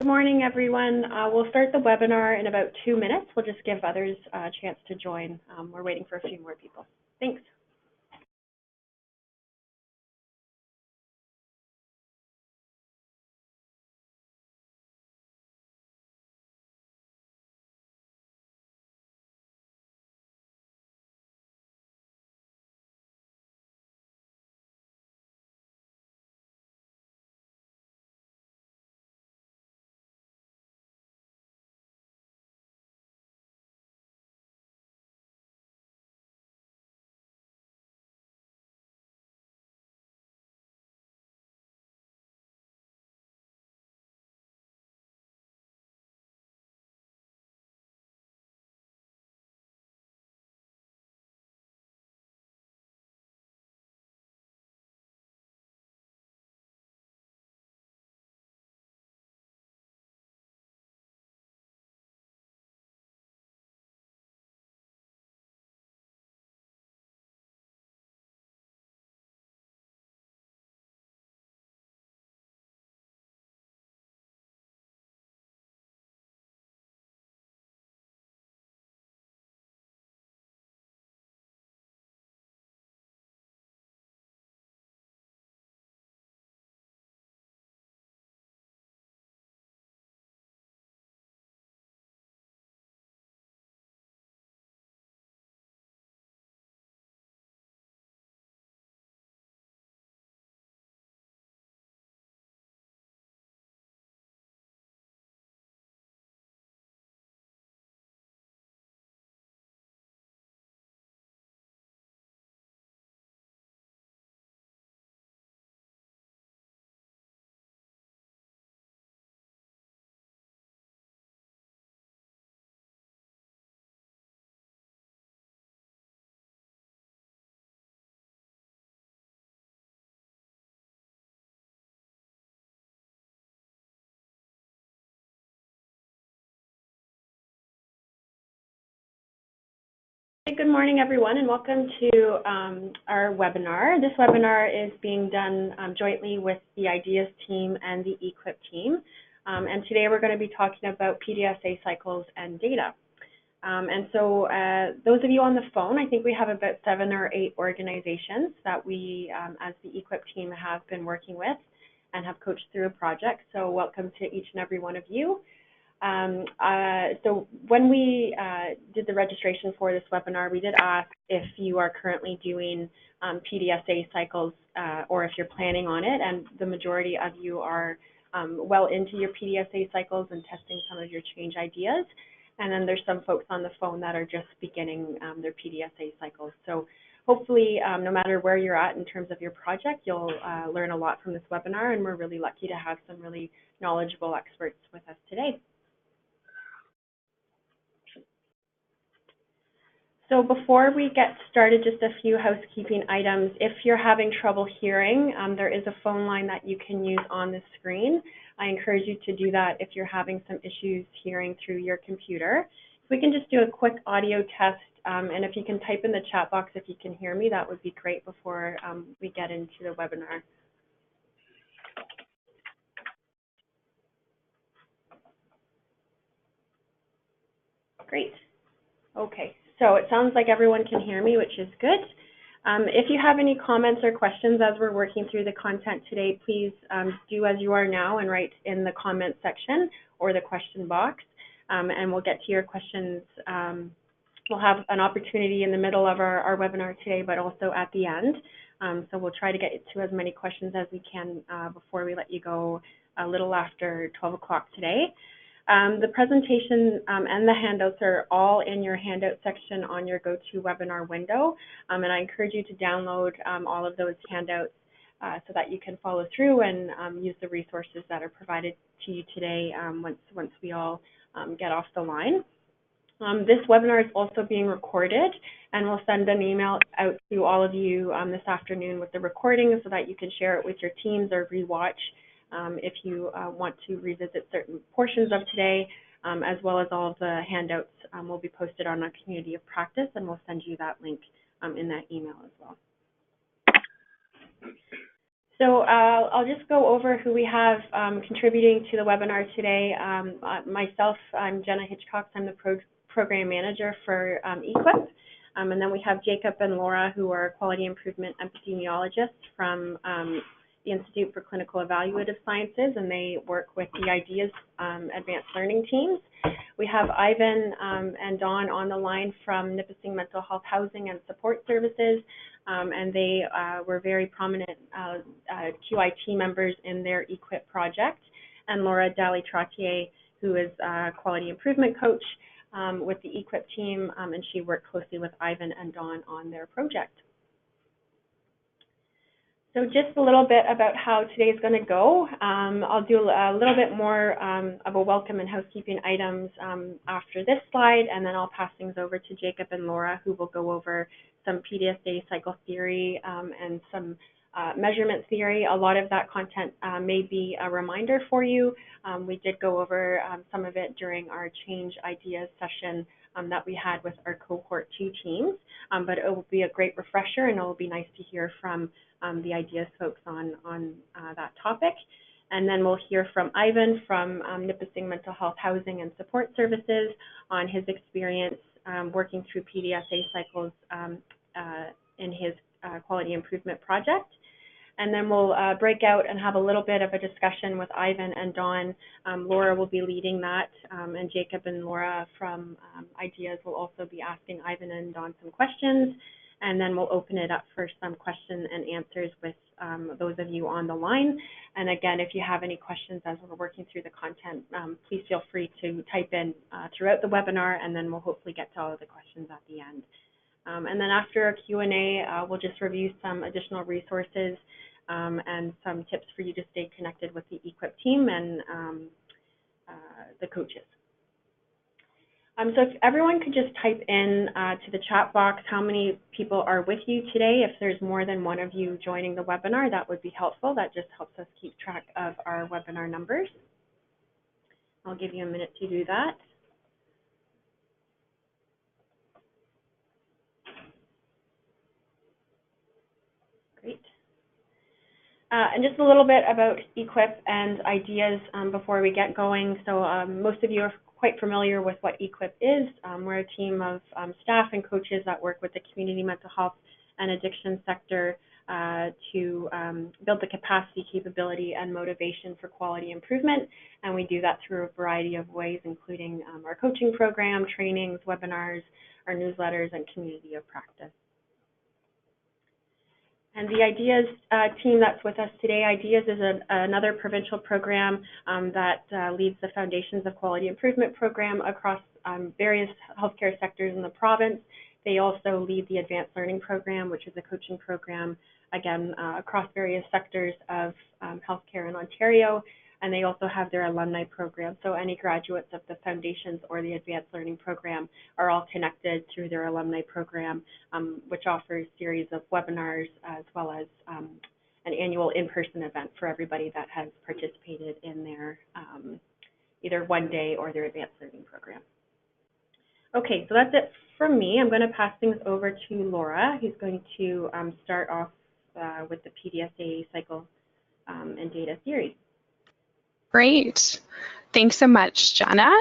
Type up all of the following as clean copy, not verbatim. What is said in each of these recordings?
Good morning, everyone. We'll start the webinar in about 2 minutes. We'll just give others a chance to join. We're waiting for a few more people. Thanks. Good morning, everyone, and welcome to our webinar. This webinar is being done jointly with the IDEAS team and the E-QIP team. And today we're going to be talking about PDSA cycles and data. And so those of you on the phone, I think we have about 7 or 8 organizations that we, as the E-QIP team, have been working with and have coached through a project. So welcome to each and every one of you. So when we did the registration for this webinar, we did ask if you are currently doing PDSA cycles or if you're planning on it, and the majority of you are well into your PDSA cycles and testing some of your change ideas. And then there's some folks on the phone that are just beginning their PDSA cycles. So hopefully, no matter where you're at in terms of your project, you'll learn a lot from this webinar, and we're really lucky to have some really knowledgeable experts with us today. So before we get started, just a few housekeeping items. If you're having trouble hearing, there is a phone line that you can use on the screen. I encourage you to do that if you're having some issues hearing through your computer. If we can just do a quick audio test, and if you can type in the chat box if you can hear me, that would be great before we get into the webinar. Great. Okay. So it sounds like everyone can hear me, which is good. If you have any comments or questions as we're working through the content today, please do as you are now and write in the comment section or the question box, and we'll get to your questions. We'll have an opportunity in the middle of our webinar today, but also at the end. So we'll try to get to as many questions as we can before we let you go a little after 12 o'clock today. The presentation and the handouts are all in your handout section on your GoToWebinar window, and I encourage you to download all of those handouts so that you can follow through and use the resources that are provided to you today once we all get off the line. This webinar is also being recorded, and we'll send an email out to all of you this afternoon with the recording so that you can share it with your teams or rewatch if you want to revisit certain portions of today, as well as all of the handouts will be posted on our community of practice, and we'll send you that link in that email as well. So I'll just go over who we have contributing to the webinar today. Myself, I'm Jenna Hitchcock. I'm the program manager for E-QIP. And then we have Jacob and Laura, who are quality improvement epidemiologists from the Institute for Clinical Evaluative Sciences, and they work with the IDEAS advanced learning teams. We have Ivan and Dawn on the line from Nipissing Mental Health Housing and Support Services, and they were very prominent QIT members in their E-QIP project. And Laura Daly-Trottier, who is a quality improvement coach with the E-QIP team, and she worked closely with Ivan and Dawn on their project. So just a little bit about how today's going to go. I'll do a little bit more of a welcome and housekeeping items after this slide, and then I'll pass things over to Jacob and Laura, who will go over some PDSA cycle theory and some measurement theory. A lot of that content may be a reminder for you. We did go over some of it during our Change Ideas session that we had with our cohort 2 teams, but it will be a great refresher, and it will be nice to hear from the IDEAS folks on that topic. And then we'll hear from Ivan from Nipissing Mental Health Housing and Support Services on his experience working through PDSA cycles in his quality improvement project. And then we'll break out and have a little bit of a discussion with Ivan and Dawn. Laura will be leading that, and Jacob and Laura from IDEAS will also be asking Ivan and Dawn some questions. And then we'll open it up for some question and answers with those of you on the line. And again, if you have any questions as we're working through the content, please feel free to type in throughout the webinar, and then we'll hopefully get to all of the questions at the end. And then after a Q&A, we'll just review some additional resources and some tips for you to stay connected with the E-QIP team and the coaches. So if everyone could just type in to the chat box how many people are with you today. If there's more than one of you joining the webinar, that would be helpful. That just helps us keep track of our webinar numbers. I'll give you a minute to do that. Great. And just a little bit about E-QIP and IDEAS before we get going. So most of you are quite familiar with what E-QIP is. We're a team of staff and coaches that work with the community mental health and addiction sector to build the capacity, capability, and motivation for quality improvement. And we do that through a variety of ways, including our coaching program, trainings, webinars, our newsletters, and community of practice. And the IDEAS team that's with us today, IDEAS is another provincial program that leads the Foundations of Quality Improvement program across various healthcare sectors in the province. They also lead the Advanced Learning program, which is a coaching program, again, across various sectors of healthcare in Ontario. And they also have their alumni program. So any graduates of the Foundations or the Advanced Learning program are all connected through their alumni program, which offers a series of webinars as well as an annual in-person event for everybody that has participated in their either one day or their Advanced Learning program. Okay, so that's it from me. I'm going to pass things over to Laura, who's going to start off with the PDSA cycle and data theory. Great. Thanks so much, Jenna.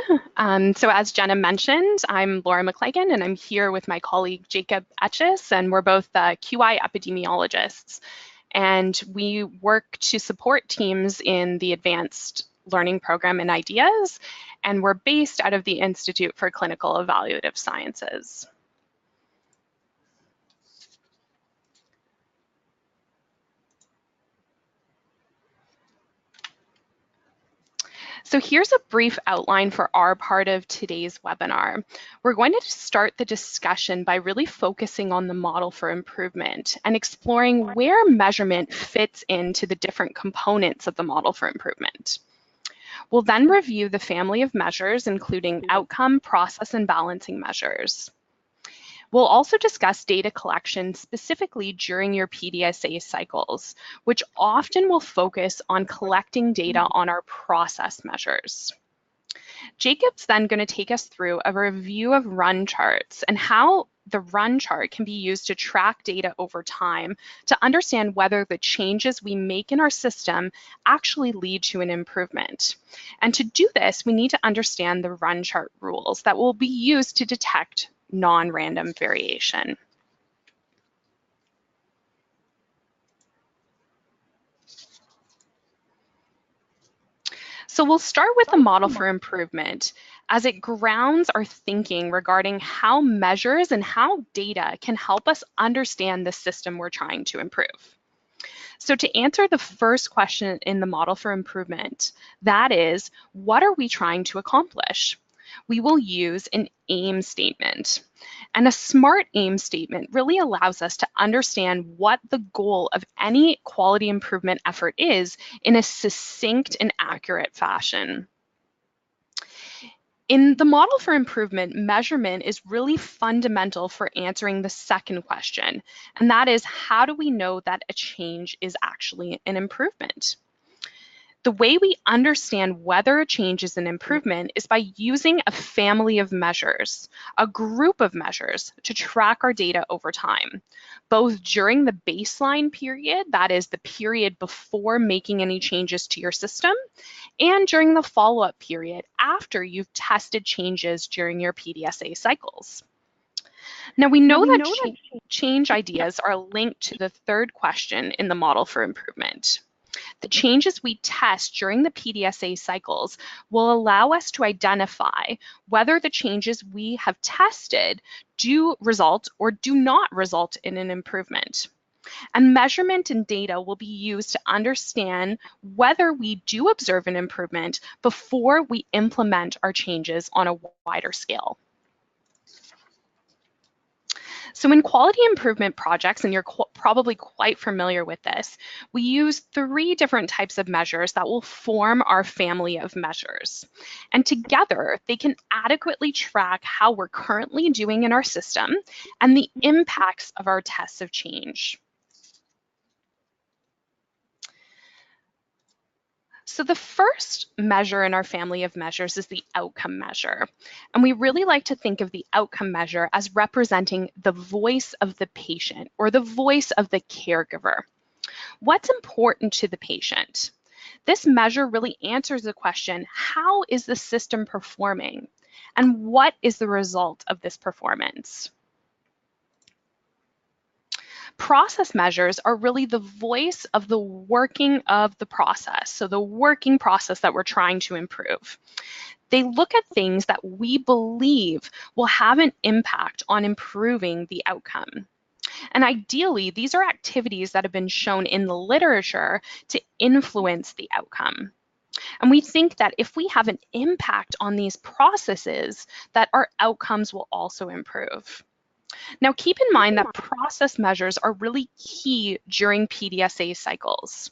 So as Jenna mentioned, I'm Laura McLagan, and I'm here with my colleague Jacob Etches, and we're both the QI epidemiologists. And we work to support teams in the Advanced Learning program and IDEAS, and we're based out of the Institute for Clinical Evaluative Sciences. So here's a brief outline for our part of today's webinar. We're going to start the discussion by really focusing on the model for improvement and exploring where measurement fits into the different components of the model for improvement. We'll then review the family of measures, including outcome, process, and balancing measures. We'll also discuss data collection specifically during your PDSA cycles, which often will focus on collecting data on our process measures. Jacob's then going to take us through a review of run charts and how the run chart can be used to track data over time to understand whether the changes we make in our system actually lead to an improvement. And to do this, we need to understand the run chart rules that will be used to detect non-random variation. So we'll start with the model for improvement, as it grounds our thinking regarding how measures and how data can help us understand the system we're trying to improve. So to answer the first question in the model for improvement, that is, what are we trying to accomplish? We will use an aim statement. And a SMART aim statement really allows us to understand what the goal of any quality improvement effort is in a succinct and accurate fashion. In the model for improvement, measurement is really fundamental for answering the second question, and that is, how do we know that a change is actually an improvement? The way we understand whether a change is an improvement is by using a family of measures, a group of measures, to track our data over time, both during the baseline period, that is the period before making any changes to your system, and during the follow-up period after you've tested changes during your PDSA cycles. Now we know that change ideas are linked to the third question in the model for improvement. The changes we test during the PDSA cycles will allow us to identify whether the changes we have tested do result or do not result in an improvement. And measurement and data will be used to understand whether we do observe an improvement before we implement our changes on a wider scale. So in quality improvement projects, and you're probably quite familiar with this, we use 3 different types of measures that will form our family of measures. And together, they can adequately track how we're currently doing in our system and the impacts of our tests of change. So the first measure in our family of measures is the outcome measure. And we really like to think of the outcome measure as representing the voice of the patient or the voice of the caregiver. What's important to the patient? This measure really answers the question, how is the system performing? And what is the result of this performance? Process measures are really the voice of the working of the process, so the working process that we're trying to improve. They look at things that we believe will have an impact on improving the outcome. And ideally, these are activities that have been shown in the literature to influence the outcome. And we think that if we have an impact on these processes, that our outcomes will also improve. Now, keep in mind that process measures are really key during PDSA cycles,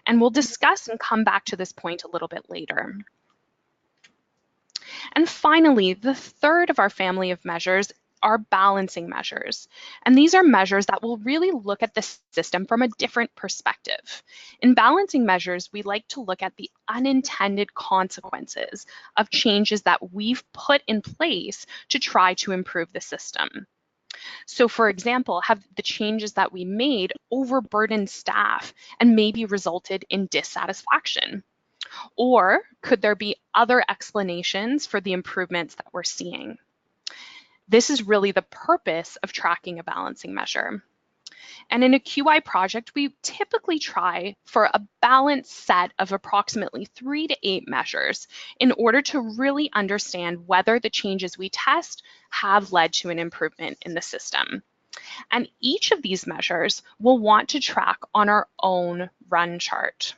and we'll discuss and come back to this point a little bit later. And finally, the third of our family of measures are balancing measures. And these are measures that will really look at the system from a different perspective. In balancing measures, we like to look at the unintended consequences of changes that we've put in place to try to improve the system. So for example, have the changes that we made overburdened staff and maybe resulted in dissatisfaction? Or could there be other explanations for the improvements that we're seeing? This is really the purpose of tracking a balancing measure. And in a QI project, we typically try for a balanced set of approximately 3 to 8 measures in order to really understand whether the changes we test have led to an improvement in the system. And each of these measures we'll want to track on our own run chart.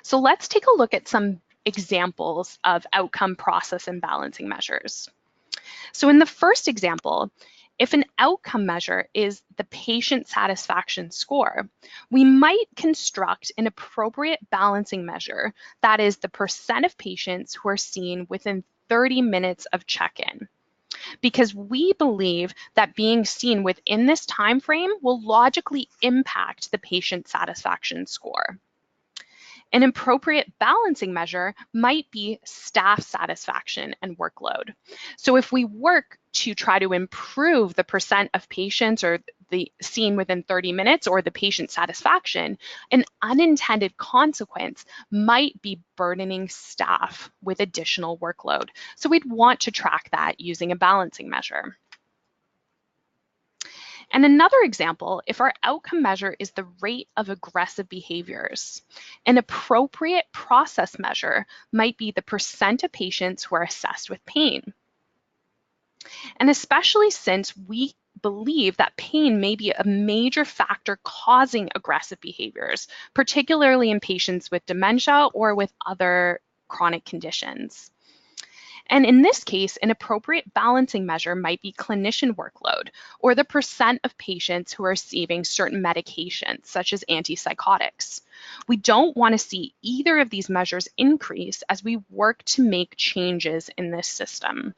So let's take a look at some examples of outcome, process, and balancing measures. So in the first example, if an outcome measure is the patient satisfaction score, we might construct an appropriate balancing measure, that is the percent of patients who are seen within 30 minutes of check-in, because we believe that being seen within this time frame will logically impact the patient satisfaction score. An appropriate balancing measure might be staff satisfaction and workload. So if we work to try to improve the percent of patients or the seen within 30 minutes or the patient satisfaction, an unintended consequence might be burdening staff with additional workload. So we'd want to track that using a balancing measure. And another example, if our outcome measure is the rate of aggressive behaviors, an appropriate process measure might be the percent of patients who are assessed with pain. And especially since we believe that pain may be a major factor causing aggressive behaviors, particularly in patients with dementia or with other chronic conditions. And in this case, an appropriate balancing measure might be clinician workload or the percent of patients who are receiving certain medications, such as antipsychotics. We don't want to see either of these measures increase as we work to make changes in this system.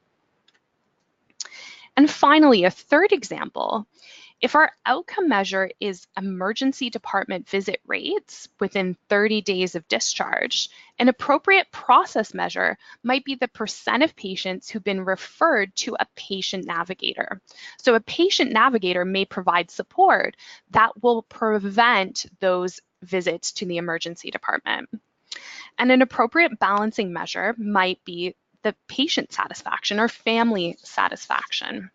And finally, a third example, if our outcome measure is emergency department visit rates within 30 days of discharge, an appropriate process measure might be the percent of patients who've been referred to a patient navigator. So a patient navigator may provide support that will prevent those visits to the emergency department. And an appropriate balancing measure might be the patient satisfaction or family satisfaction.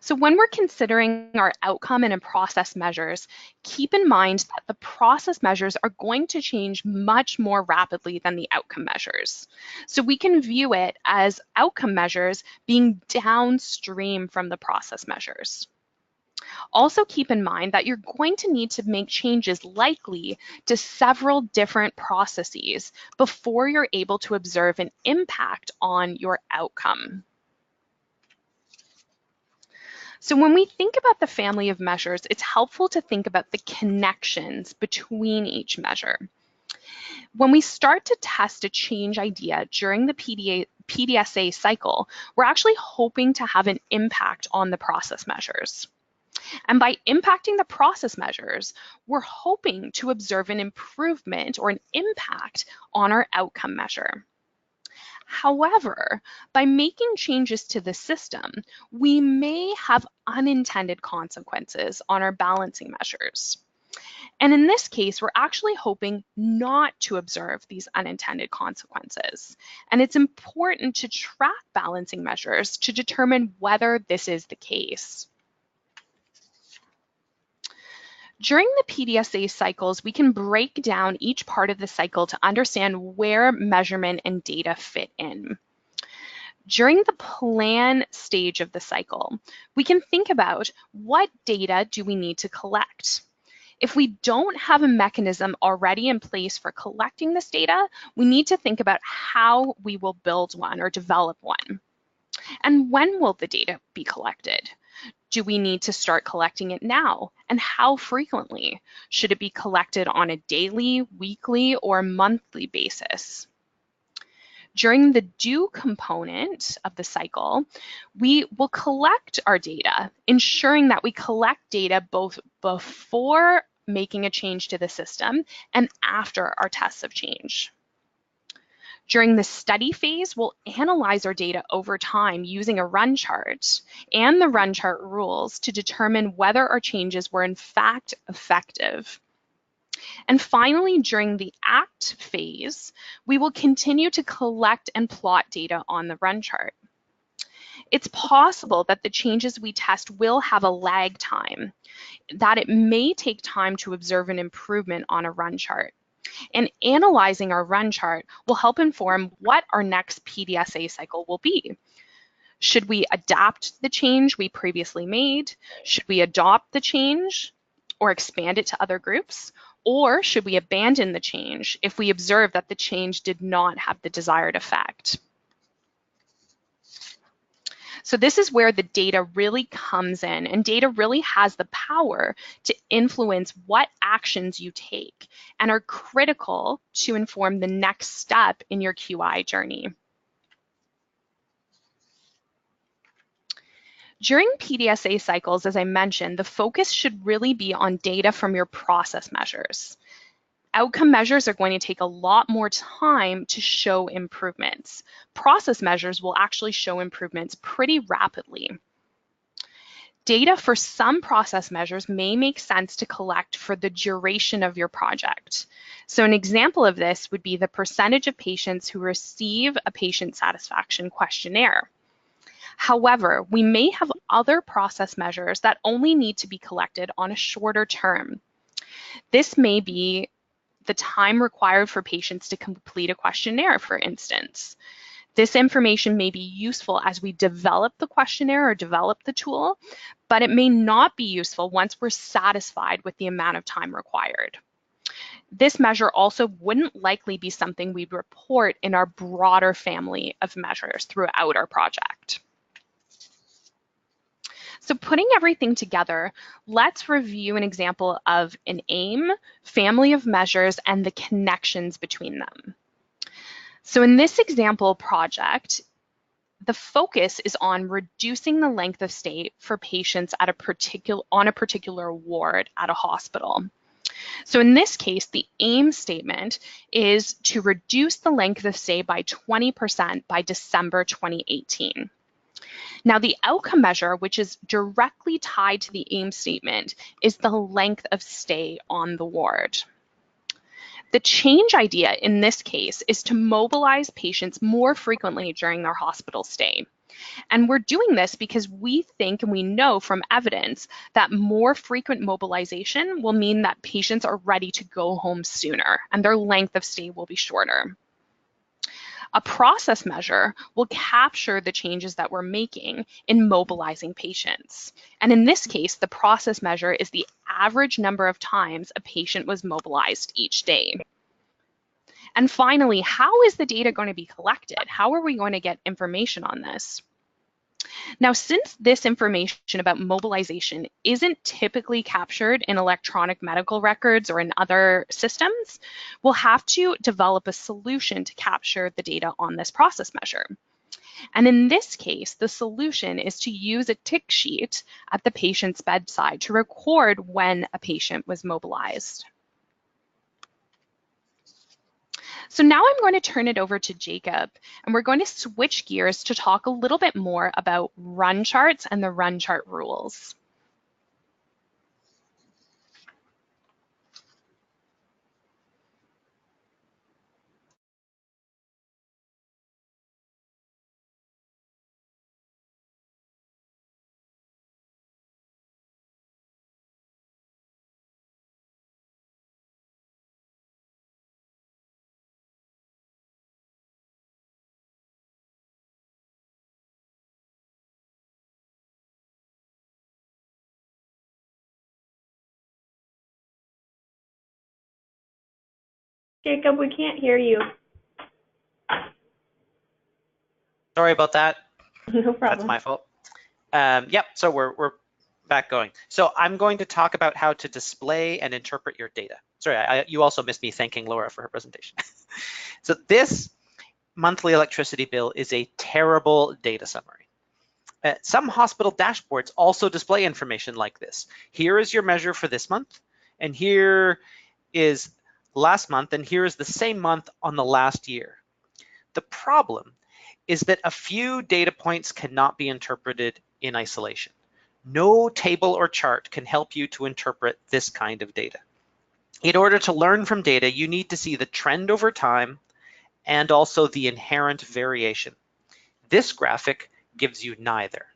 So when we're considering our outcome and process measures, keep in mind that the process measures are going to change much more rapidly than the outcome measures. So we can view it as outcome measures being downstream from the process measures. Also keep in mind that you're going to need to make changes likely to several different processes before you're able to observe an impact on your outcome. So when we think about the family of measures, it's helpful to think about the connections between each measure. When we start to test a change idea during the PDSA cycle, we're actually hoping to have an impact on the process measures. And by impacting the process measures, we're hoping to observe an improvement or an impact on our outcome measure. However, by making changes to the system, we may have unintended consequences on our balancing measures. And in this case, we're actually hoping not to observe these unintended consequences. And it's important to track balancing measures to determine whether this is the case. During the PDSA cycles, we can break down each part of the cycle to understand where measurement and data fit in. During the plan stage of the cycle, we can think about what data do we need to collect. If we don't have a mechanism already in place for collecting this data, we need to think about how we will build one or develop one. And when will the data be collected? Do we need to start collecting it now? And how frequently? Should it be collected on a daily, weekly, or monthly basis? During the due component of the cycle, we will collect our data, ensuring that we collect data both before making a change to the system and after our tests of change. During the study phase, we'll analyze our data over time using a run chart and the run chart rules to determine whether our changes were in fact effective. And finally, during the act phase, we will continue to collect and plot data on the run chart. It's possible that the changes we test will have a lag time, that it may take time to observe an improvement on a run chart. And analyzing our run chart will help inform what our next PDSA cycle will be. Should we adapt the change we previously made? Should we adopt the change or expand it to other groups? Or should we abandon the change if we observe that the change did not have the desired effect? So this is where the data really comes in, and data really has the power to influence what actions you take and are critical to inform the next step in your QI journey. During PDSA cycles, as I mentioned, the focus should really be on data from your process measures. Outcome measures are going to take a lot more time to show improvements. Process measures will actually show improvements pretty rapidly. Data for some process measures may make sense to collect for the duration of your project. So an example of this would be the percentage of patients who receive a patient satisfaction questionnaire. However, we may have other process measures that only need to be collected on a shorter term. This may be the time required for patients to complete a questionnaire, for instance. This information may be useful as we develop the questionnaire or develop the tool, but it may not be useful once we're satisfied with the amount of time required. This measure also wouldn't likely be something we'd report in our broader family of measures throughout our project. So putting everything together, let's review an example of an aim, family of measures, and the connections between them. So in this example project, the focus is on reducing the length of stay for patients at on a particular ward at a hospital. So in this case, the aim statement is to reduce the length of stay by 20% by December 2018. Now, the outcome measure, which is directly tied to the aim statement, is the length of stay on the ward. The change idea in this case is to mobilize patients more frequently during their hospital stay. And we're doing this because we think and we know from evidence that more frequent mobilization will mean that patients are ready to go home sooner and their length of stay will be shorter. A process measure will capture the changes that we're making in mobilizing patients. And in this case, the process measure is the average number of times a patient was mobilized each day. And finally, how is the data going to be collected? How are we going to get information on this? Now, since this information about mobilization isn't typically captured in electronic medical records or in other systems, we'll have to develop a solution to capture the data on this process measure. And in this case, the solution is to use a tick sheet at the patient's bedside to record when a patient was mobilized. So now I'm going to turn it over to Jacob, and we're going to switch gears to talk a little bit more about run charts and the run chart rules. Jacob, we can't hear you. Sorry about that. No problem. That's my fault. Yep, so we're back going. So I'm going to talk about how to display and interpret your data. Sorry, you also missed me thanking Laura for her presentation. So this monthly electricity bill is a terrible data summary. Some hospital dashboards also display information like this. Here is your measure for this month, and here is last month, and here is the same month on the last year. The problem is that a few data points cannot be interpreted in isolation. No table or chart can help you to interpret this kind of data. In order to learn from data, you need to see the trend over time and also the inherent variation. This graphic gives you neither.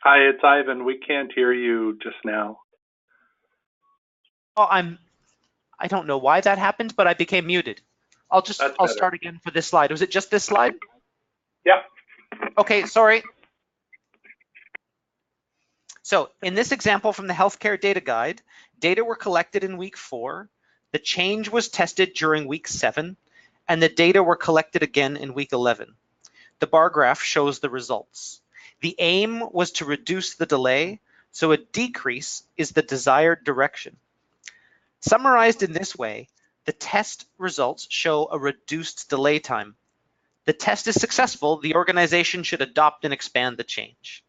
Hi, it's Ivan. We can't hear you just now. Oh, I don't know why that happened, but I became muted. I'll start again for this slide. Was it just this slide? Yeah. Okay, sorry. So in this example from the healthcare data guide, data were collected in week 4. The change was tested during week 7, and the data were collected again in week 11. The bar graph shows the results. The aim was to reduce the delay, so a decrease is the desired direction. Summarized in this way, the test results show a reduced delay time. The test is successful, the organization should adopt and expand the change.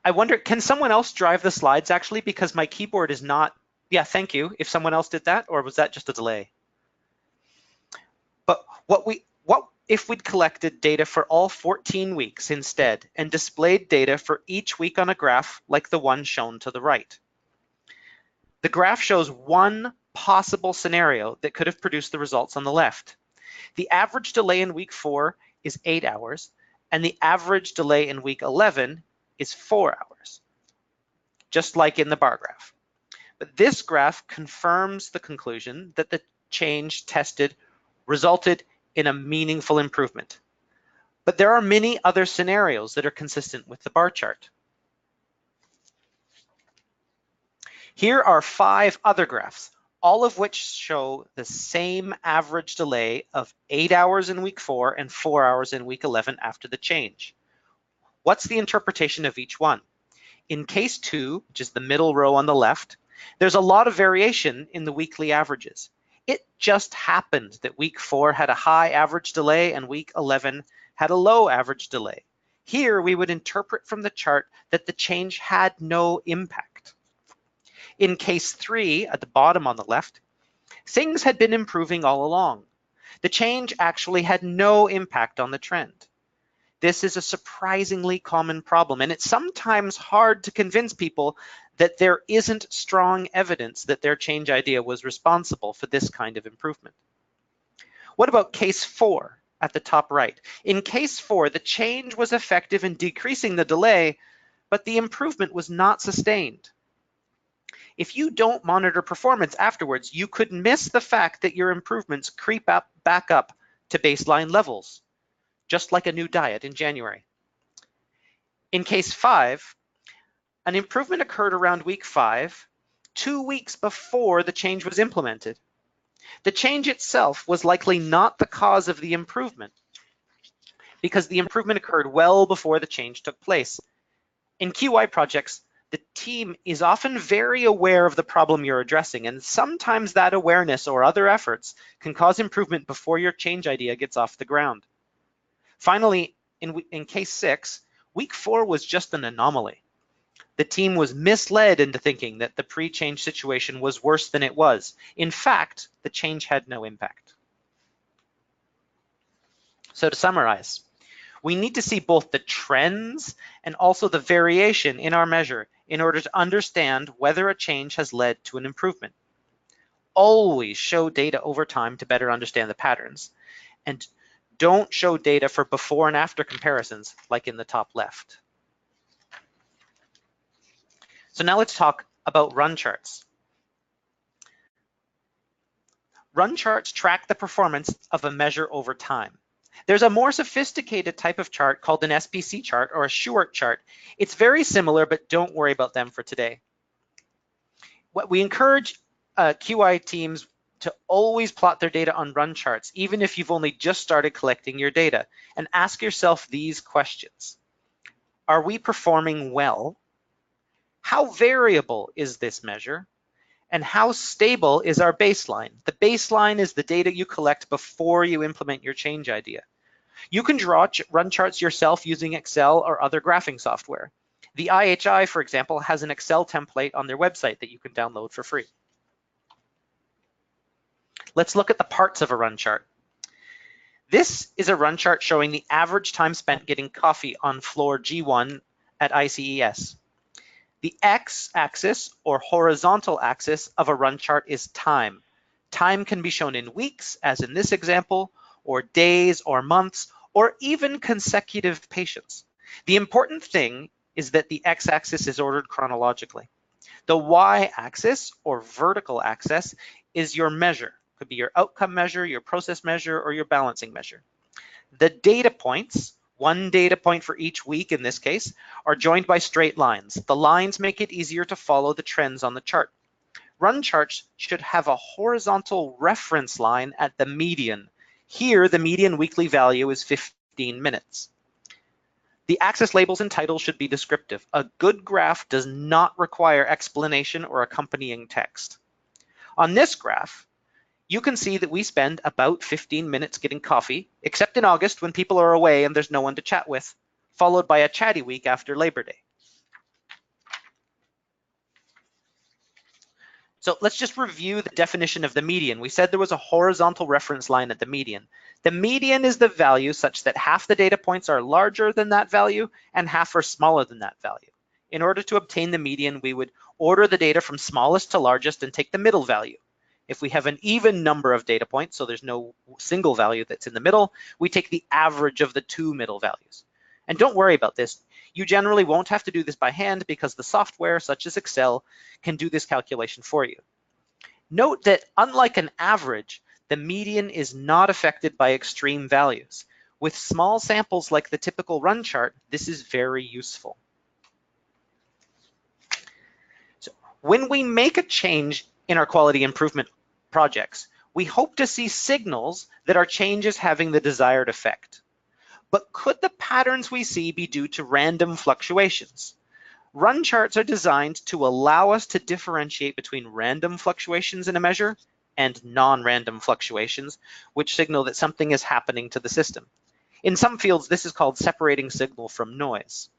I wonder, can someone else drive the slides actually? Because my keyboard is not, yeah, thank you. If someone else did that, or was that just a delay? But what if we'd collected data for all 14 weeks instead and displayed data for each week on a graph like the one shown to the right? The graph shows one possible scenario that could have produced the results on the left. The average delay in week 4 is 8 hours, and the average delay in week 11 is 4 hours, just like in the bar graph. But this graph confirms the conclusion that the change tested resulted in a meaningful improvement. But there are many other scenarios that are consistent with the bar chart. Here are 5 other graphs, all of which show the same average delay of 8 hours in week 4 and 4 hours in week 11 after the change. What's the interpretation of each one? In case 2, which is the middle row on the left, there's a lot of variation in the weekly averages. It just happened that week 4 had a high average delay and week 11 had a low average delay. Here we would interpret from the chart that the change had no impact. In case 3, at the bottom on the left, things had been improving all along. The change actually had no impact on the trend. This is a surprisingly common problem, and it's sometimes hard to convince people that there isn't strong evidence that their change idea was responsible for this kind of improvement. What about case 4 at the top right? In case 4, the change was effective in decreasing the delay, but the improvement was not sustained. If you don't monitor performance afterwards, you could miss the fact that your improvements creep back up to baseline levels, just like a new diet in January. In case 5, an improvement occurred around week 5, 2 weeks before the change was implemented. The change itself was likely not the cause of the improvement, because the improvement occurred well before the change took place. In QI projects, the team is often very aware of the problem you're addressing, and sometimes that awareness or other efforts can cause improvement before your change idea gets off the ground. Finally, in case 6, week 4 was just an anomaly. The team was misled into thinking that the pre-change situation was worse than it was. In fact, the change had no impact. So to summarize, we need to see both the trends and also the variation in our measure in order to understand whether a change has led to an improvement. Always show data over time to better understand the patterns, and don't show data for before and after comparisons like in the top left. So now let's talk about run charts. Run charts track the performance of a measure over time. There's a more sophisticated type of chart called an SPC chart or a Short chart. It's very similar, but don't worry about them for today. What we encourage QI teams to always plot their data on run charts, even if you've only just started collecting your data, and ask yourself these questions. Are we performing well? How variable is this measure? And how stable is our baseline? The baseline is the data you collect before you implement your change idea. You can draw run charts yourself using Excel or other graphing software. The IHI, for example, has an Excel template on their website that you can download for free. Let's look at the parts of a run chart. This is a run chart showing the average time spent getting coffee on floor G1 at ICES. The x-axis or horizontal axis of a run chart is time. Time can be shown in weeks, as in this example, or days or months, or even consecutive patients. The important thing is that the x-axis is ordered chronologically. The y-axis or vertical axis is your measure. Could be your outcome measure, your process measure, or your balancing measure. The data points, one data point for each week in this case, are joined by straight lines. The lines make it easier to follow the trends on the chart. Run charts should have a horizontal reference line at the median. Here, the median weekly value is 15 minutes. The axis labels and titles should be descriptive. A good graph does not require explanation or accompanying text. On this graph, you can see that we spend about 15 minutes getting coffee, except in August when people are away and there's no one to chat with, followed by a chatty week after Labor Day. So let's just review the definition of the median. We said there was a horizontal reference line at the median. The median is the value such that half the data points are larger than that value and half are smaller than that value. In order to obtain the median, we would order the data from smallest to largest and take the middle value. If we have an even number of data points, so there's no single value that's in the middle, we take the average of the two middle values. And don't worry about this. You generally won't have to do this by hand because the software, such as Excel, can do this calculation for you. Note that unlike an average, the median is not affected by extreme values. With small samples like the typical run chart, this is very useful. So when we make a change in our quality improvement projects, we hope to see signals that our change is having the desired effect. But could the patterns we see be due to random fluctuations? Run charts are designed to allow us to differentiate between random fluctuations in a measure and non-random fluctuations, which signal that something is happening to the system. In some fields, this is called separating signal from noise.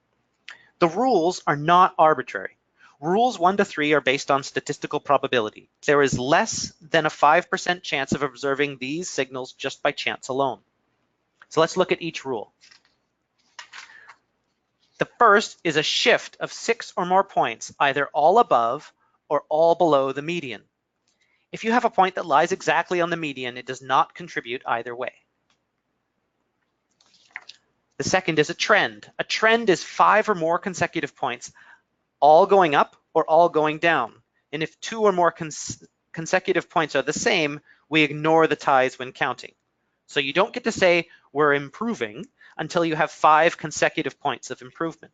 The rules are not arbitrary. Rules 1 to 3 are based on statistical probability. There is less than a 5% chance of observing these signals just by chance alone. So let's look at each rule. The first is a shift of 6 or more points, either all above or all below the median. If you have a point that lies exactly on the median, it does not contribute either way. The second is a trend. A trend is 5 or more consecutive points, all going up or all going down. And if 2 or more consecutive points are the same, we ignore the ties when counting. So you don't get to say we're improving until you have 5 consecutive points of improvement.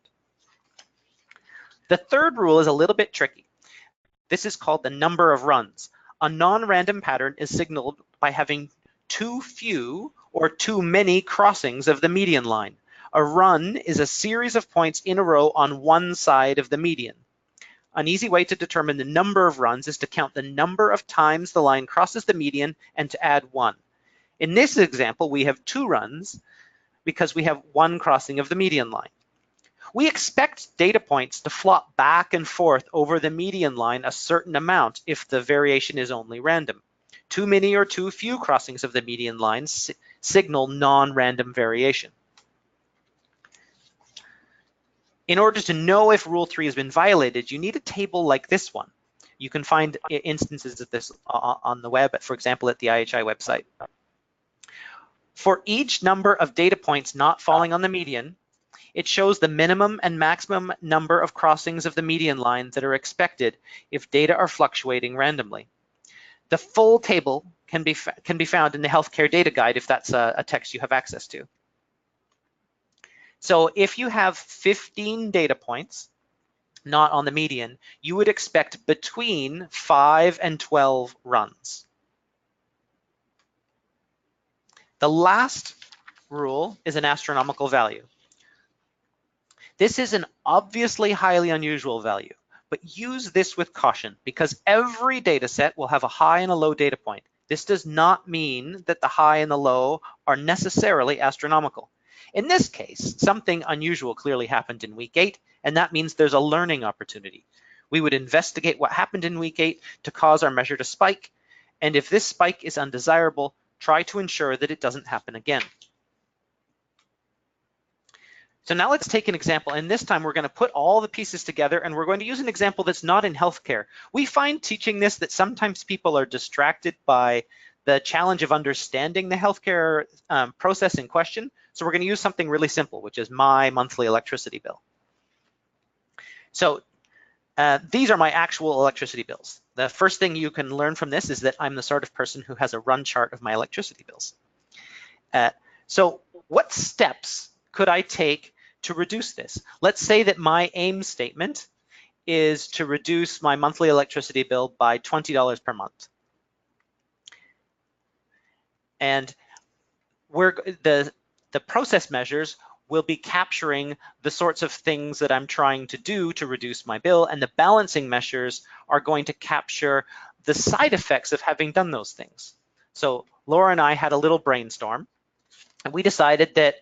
The third rule is a little bit tricky. This is called the number of runs. A non-random pattern is signaled by having too few or too many crossings of the median line. A run is a series of points in a row on one side of the median. An easy way to determine the number of runs is to count the number of times the line crosses the median and to add 1. In this example, we have 2 runs because we have 1 crossing of the median line. We expect data points to flop back and forth over the median line a certain amount if the variation is only random. Too many or too few crossings of the median line signal non-random variation. In order to know if Rule 3 has been violated, you need a table like this one. You can find instances of this on the web, for example, at the IHI website. For each number of data points not falling on the median, it shows the minimum and maximum number of crossings of the median line that are expected if data are fluctuating randomly. The full table can be found in the Healthcare Data Guide if that's a text you have access to. So if you have 15 data points not on the median, you would expect between 5 and 12 runs. The last rule is an astronomical value. This is an obviously highly unusual value, but use this with caution because every data set will have a high and a low data point. This does not mean that the high and the low are necessarily astronomical. In this case, something unusual clearly happened in week 8, and that means there's a learning opportunity. We would investigate what happened in week 8 to cause our measure to spike, and if this spike is undesirable, try to ensure that it doesn't happen again. So now let's take an example, and this time we're going to put all the pieces together and we're going to use an example that's not in healthcare. We find teaching this that sometimes people are distracted by the challenge of understanding the healthcare process in question. So we're going to use something really simple, which is my monthly electricity bill. So these are my actual electricity bills. The first thing you can learn from this is that I'm the sort of person who has a run chart of my electricity bills. So what steps could I take to reduce this? Let's say that my aim statement is to reduce my monthly electricity bill by $20 per month. And the process measures will be capturing the sorts of things that I'm trying to do to reduce my bill, and the balancing measures are going to capture the side effects of having done those things. So Laura and I had a little brainstorm, and we decided that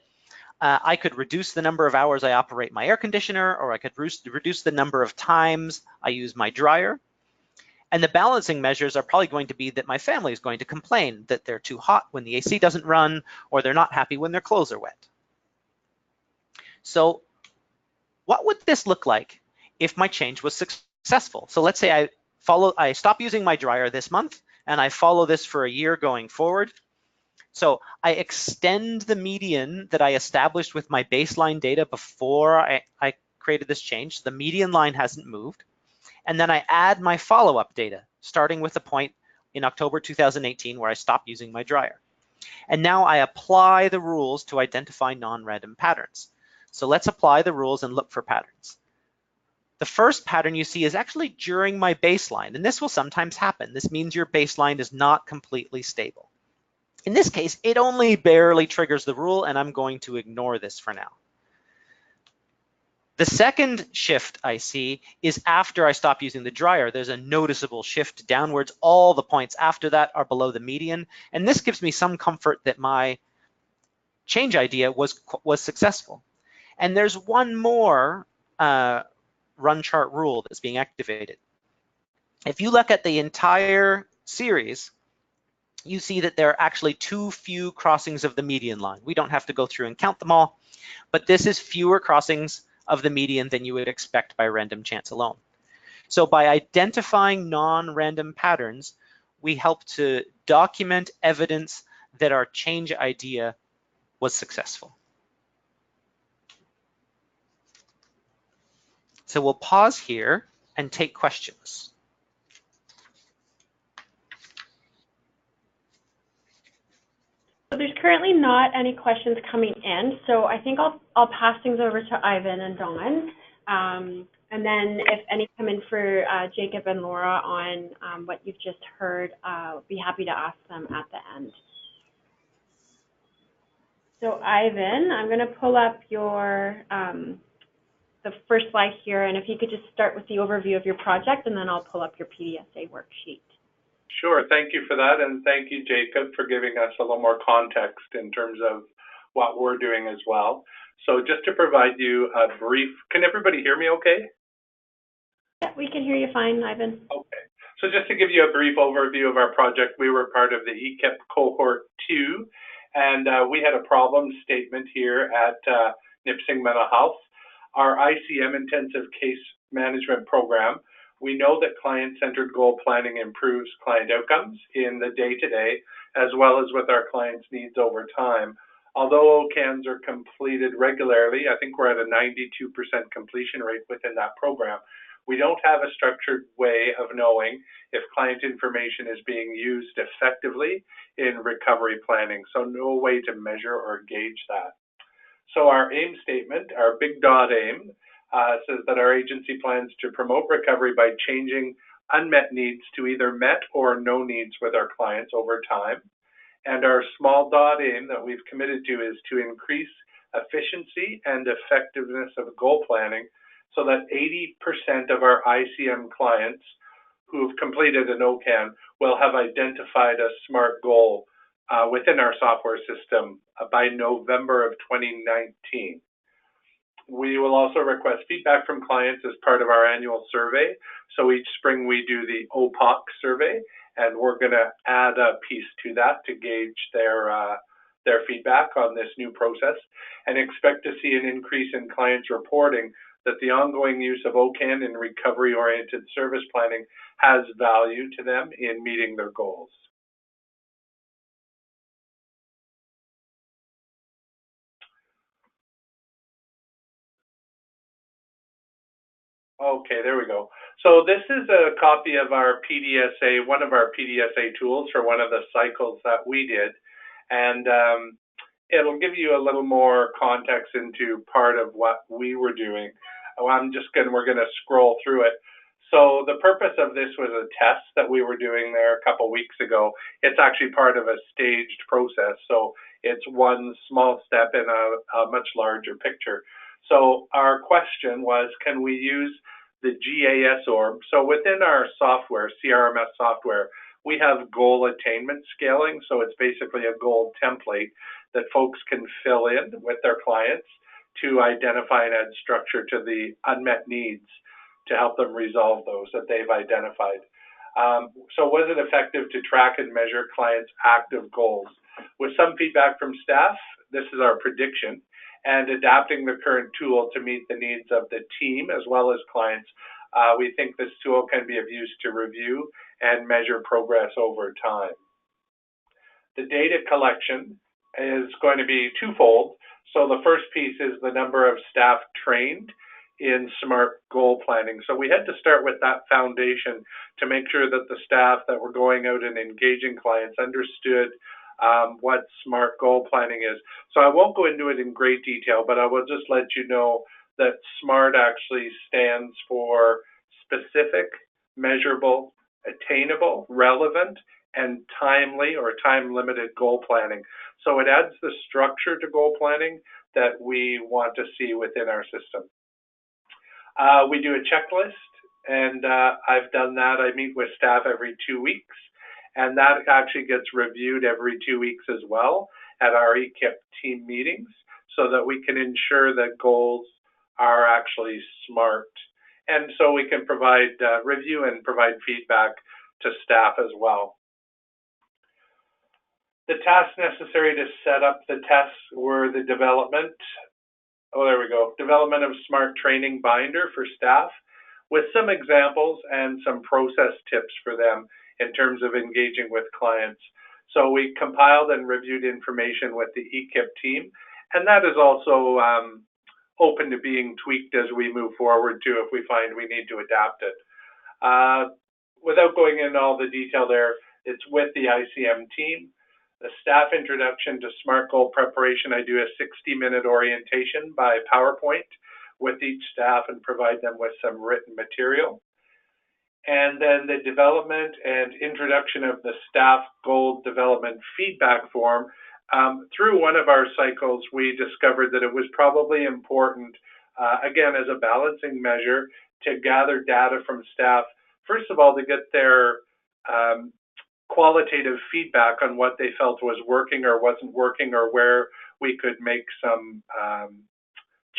I could reduce the number of hours I operate my air conditioner, or I could reduce the number of times I use my dryer. And the balancing measures are probably going to be that my family is going to complain that they're too hot when the AC doesn't run, or they're not happy when their clothes are wet. So what would this look like if my change was successful? So let's say I stop using my dryer this month, and I follow this for a year going forward. So I extend the median that I established with my baseline data before I created this change. The median line hasn't moved. And then I add my follow-up data, starting with the point in October 2018 where I stopped using my dryer. And now I apply the rules to identify non-random patterns. So let's apply the rules and look for patterns. The first pattern you see is actually during my baseline, and this will sometimes happen. This means your baseline is not completely stable. In this case, it only barely triggers the rule, and I'm going to ignore this for now. The second shift I see is after I stop using the dryer. There's a noticeable shift downwards. All the points after that are below the median, and this gives me some comfort that my change idea was successful. And there's one more run chart rule that's being activated. If you look at the entire series, you see that there are actually too few crossings of the median line. We don't have to go through and count them all, but this is fewer crossings of the median than you would expect by random chance alone. So by identifying non-random patterns, we help to document evidence that our change idea was successful. So we'll pause here and take questions. So there's currently not any questions coming in, so I think I'll pass things over to Ivan and Dawn, and then if any come in for Jacob and Laura on what you've just heard, I'll be happy to ask them at the end. So Ivan, I'm going to pull up your the first slide here, and if you could just start with the overview of your project, and then I'll pull up your PDSA worksheet. Sure, thank you for that, and thank you, Jacob, for giving us a little more context in terms of what we're doing as well. So just to provide you a brief, can everybody hear me okay? Yeah, we can hear you fine, Ivan. Okay, so just to give you a brief overview of our project, we were part of the E-QIP cohort 2, and we had a problem statement here at Nipissing Mental Health. Our ICM, Intensive Case Management Program, we know that client-centered goal planning improves client outcomes in the day-to-day, as well as with our clients' needs over time. Although OCANs are completed regularly, I think we're at a 92% completion rate within that program, we don't have a structured way of knowing if client information is being used effectively in recovery planning, so no way to measure or gauge that. So our aim statement, our big dot aim, says that our agency plans to promote recovery by changing unmet needs to either met or no needs with our clients over time. And our small dot aim that we've committed to is to increase efficiency and effectiveness of goal planning so that 80% of our ICM clients who have completed an OCAN will have identified a SMART goal within our software system by November of 2019. We will also request feedback from clients as part of our annual survey. So each spring we do the OPOC survey, and we're going to add a piece to that to gauge their feedback on this new process, and expect to see an increase in clients reporting that the ongoing use of OCAN in recovery-oriented service planning has value to them in meeting their goals. Okay, there we go. So this is a copy of our PDSA, one of our PDSA tools for one of the cycles that we did. And it'll give you a little more context into part of what we were doing. We're going to scroll through it. So the purpose of this was a test that we were doing there a couple weeks ago. It's actually part of a staged process. So it's one small step in a much larger picture. So our question was, can we use the GAS orb? So within our software, CRMS software, we have goal attainment scaling. So it's basically a goal template that folks can fill in with their clients to identify and add structure to the unmet needs to help them resolve those that they've identified. So was it effective to track and measure clients' active goals? With some feedback from staff, this is our prediction, and adapting the current tool to meet the needs of the team as well as clients, we think this tool can be of use to review and measure progress over time. The data collection is going to be twofold. So the first piece is the number of staff trained in SMART goal planning. So we had to start with that foundation to make sure that the staff that were going out and engaging clients understood what SMART goal planning is. So I won't go into it in great detail, but I will just let you know that SMART actually stands for specific, measurable, attainable, relevant, and timely or time-limited goal planning. So it adds the structure to goal planning that we want to see within our system. We do a checklist, and I've done that. I meet with staff every 2 weeks, and that actually gets reviewed every 2 weeks as well at our E-QIP team meetings so that we can ensure that goals are actually SMART. And so we can provide review and provide feedback to staff as well. The tasks necessary to set up the tests were the development of SMART training binder for staff with some examples and some process tips for them in terms of engaging with clients. So we compiled and reviewed information with the E-QIP team, and that is also open to being tweaked as we move forward too if we find we need to adapt it. Without going into all the detail there, it's with the ICM team. The staff introduction to SMART goal preparation, I do a 60-minute orientation by PowerPoint with each staff and provide them with some written material. And then the development and introduction of the staff goal development feedback form. Through one of our cycles, we discovered that it was probably important, again, as a balancing measure, to gather data from staff, first of all, to get their qualitative feedback on what they felt was working or wasn't working, or where we could make some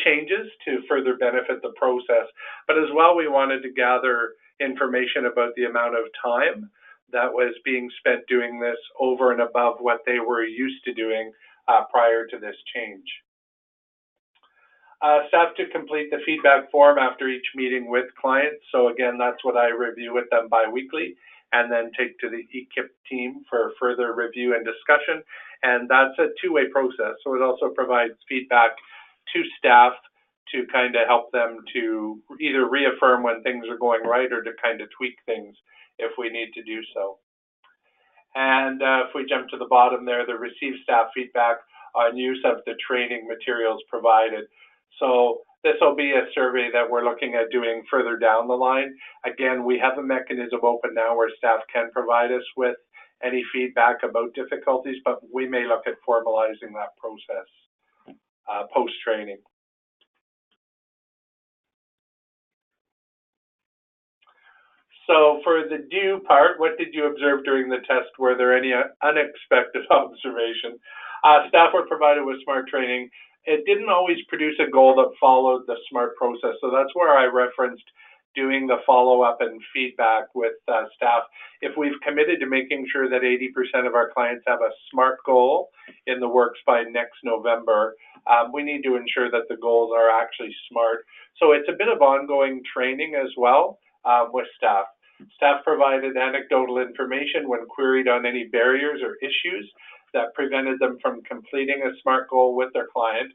changes to further benefit the process. But as well, we wanted to gather information about the amount of time that was being spent doing this over and above what they were used to doing prior to this change. Staff to complete the feedback form after each meeting with clients. So again, that's what I review with them bi-weekly and then take to the E-QIP team for further review and discussion. And that's a two-way process. So it also provides feedback to staff to kind of help them to either reaffirm when things are going right or to kind of tweak things if we need to do so. And if we jump to the bottom there, the receive staff feedback on use of the training materials provided. So this will be a survey that we're looking at doing further down the line. Again, we have a mechanism open now where staff can provide us with any feedback about difficulties, but we may look at formalizing that process post-training. So for the do part, what did you observe during the test? Were there any unexpected observations? Staff were provided with SMART training. It didn't always produce a goal that followed the SMART process. So that's where I referenced doing the follow-up and feedback with staff. If we've committed to making sure that 80% of our clients have a SMART goal in the works by next November, we need to ensure that the goals are actually SMART. So it's a bit of ongoing training as well with staff. Staff provided anecdotal information when queried on any barriers or issues that prevented them from completing a SMART goal with their client.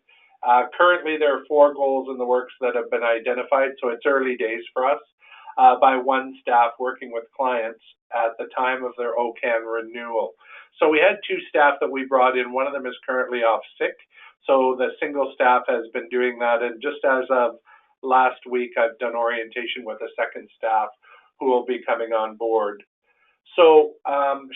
Currently, there are 4 goals in the works that have been identified, so it's early days for us. by one staff working with clients at the time of their OCAN renewal. So we had 2 staff that we brought in. One of them is currently off sick. So the single staff has been doing that. And just as of last week, I've done orientation with a second staff who will be coming on board. So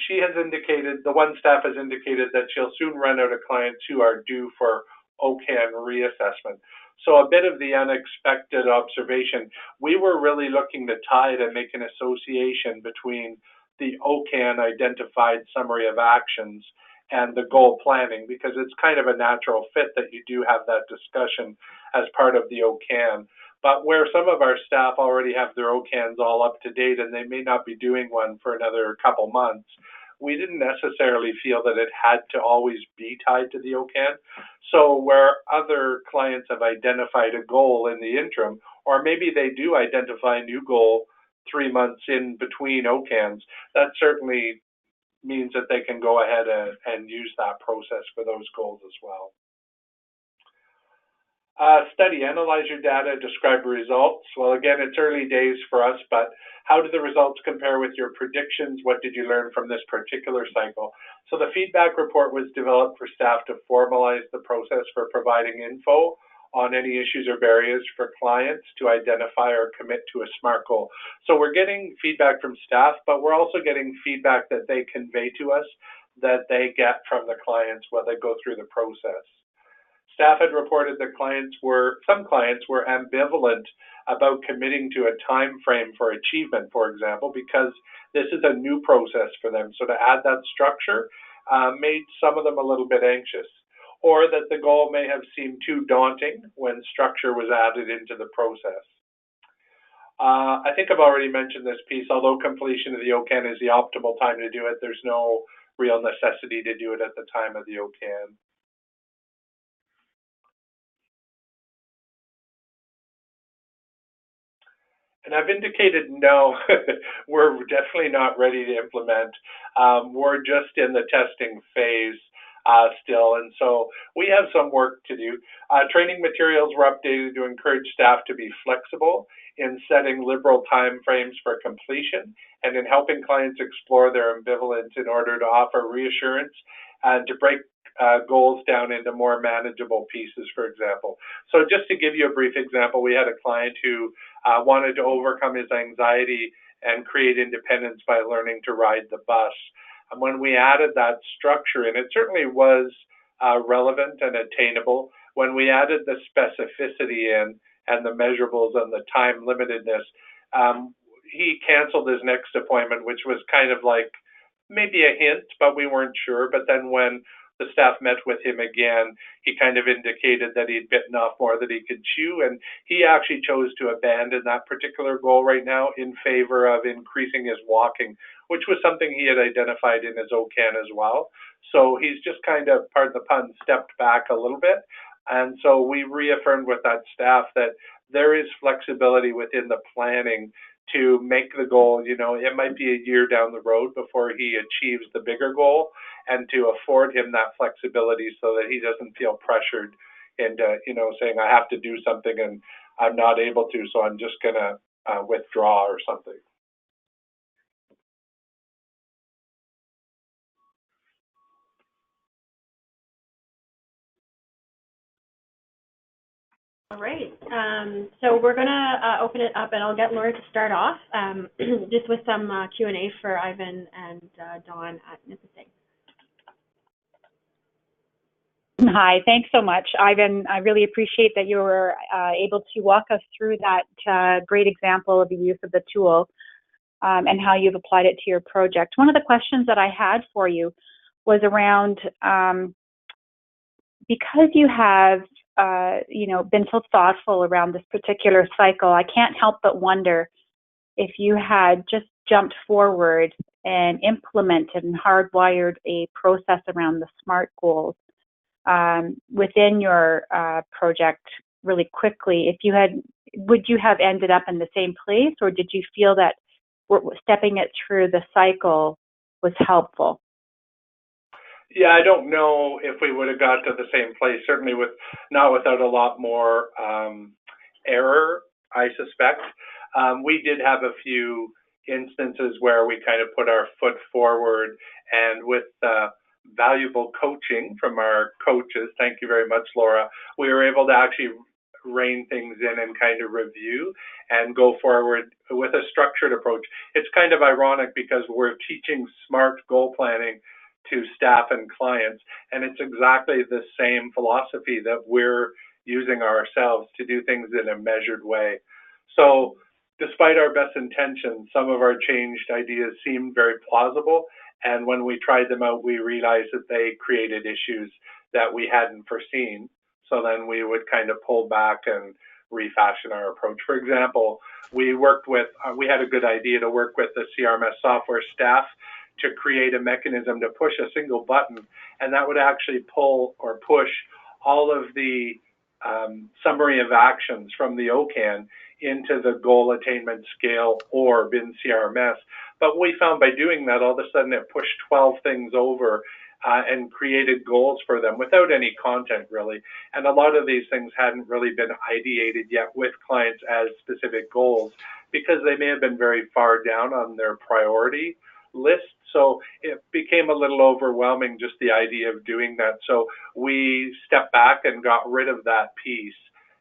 she has indicated, the one staff has indicated that she'll soon run out of clients who are due for OCAN reassessment. So a bit of the unexpected observation, we were really looking to tie to make an association between the OCAN identified summary of actions and the goal planning, because it's kind of a natural fit that you do have that discussion as part of the OCAN. But where some of our staff already have their OCANs all up to date and they may not be doing one for another couple months, we didn't necessarily feel that it had to always be tied to the OCAN. So where other clients have identified a goal in the interim, or maybe they do identify a new goal 3 months in between OCANs, that certainly means that they can go ahead and use that process for those goals as well. Study, analyze your data, describe results. Well, again, it's early days for us, but how do the results compare with your predictions? What did you learn from this particular cycle? So the feedback report was developed for staff to formalize the process for providing info on any issues or barriers for clients to identify or commit to a SMART goal. So we're getting feedback from staff, but we're also getting feedback that they convey to us that they get from the clients while they go through the process. Staff had reported that some clients were ambivalent about committing to a time frame for achievement, for example, because this is a new process for them. So to add that structure made some of them a little bit anxious, or that the goal may have seemed too daunting when structure was added into the process. I think I've already mentioned this piece. Although completion of the OCAN is the optimal time to do it, there's no real necessity to do it at the time of the OCAN. And I've indicated no, we're definitely not ready to implement. We're just in the testing phase still, and so we have some work to do. Training materials were updated to encourage staff to be flexible in setting liberal timeframes for completion and in helping clients explore their ambivalence in order to offer reassurance and to break goals down into more manageable pieces, for example. So just to give you a brief example, we had a client who wanted to overcome his anxiety and create independence by learning to ride the bus. And when we added that structure in, it certainly was relevant and attainable. When we added the specificity in and the measurables and the time limitedness, he canceled his next appointment, which was kind of like maybe a hint, but we weren't sure. But then when the staff met with him again, he kind of indicated that he'd bitten off more than he could chew, and he actually chose to abandon that particular goal right now in favor of increasing his walking, which was something he had identified in his OCAN as well. So he's just kind of, pardon the pun, stepped back a little bit. And so we reaffirmed with that staff that there is flexibility within the planning to make the goal, you know, it might be a year down the road before he achieves the bigger goal, and to afford him that flexibility so that he doesn't feel pressured into, you know, saying I have to do something and I'm not able to, so I'm just gonna withdraw or something. All right, so we're gonna open it up, and I'll get Laura to start off just with some Q&A for Ivan and Dawn at Nipissing. Hi, thanks so much, Ivan. I really appreciate that you were able to walk us through that great example of the use of the tool and how you've applied it to your project. One of the questions that I had for you was around, because you have you know, been so thoughtful around this particular cycle, I can't help but wonder if you had just jumped forward and implemented and hardwired a process around the SMART goals within your project really quickly. If you had, would you have ended up in the same place, or did you feel that stepping it through the cycle was helpful? Yeah, I don't know if we would have got to the same place, certainly not without a lot more error, I suspect. We did have a few instances where we kind of put our foot forward, and with valuable coaching from our coaches, thank you very much, Laura, we were able to actually rein things in and kind of review and go forward with a structured approach. It's kind of ironic because we're teaching SMART goal planning to staff and clients, and it's exactly the same philosophy that we're using ourselves to do things in a measured way. So despite our best intentions, some of our changed ideas seemed very plausible, and when we tried them out, we realized that they created issues that we hadn't foreseen. So then we would kind of pull back and refashion our approach. For example, we had a good idea to work with the CRMS software staff to create a mechanism to push a single button, and that would actually pull or push all of the summary of actions from the OCAN into the goal attainment scale orb in CRMS. But we found by doing that, all of a sudden it pushed 12 things over and created goals for them without any content really. And a lot of these things hadn't really been ideated yet with clients as specific goals because they may have been very far down on their priority list. So it became a little overwhelming, just the idea of doing that. So we stepped back and got rid of that piece,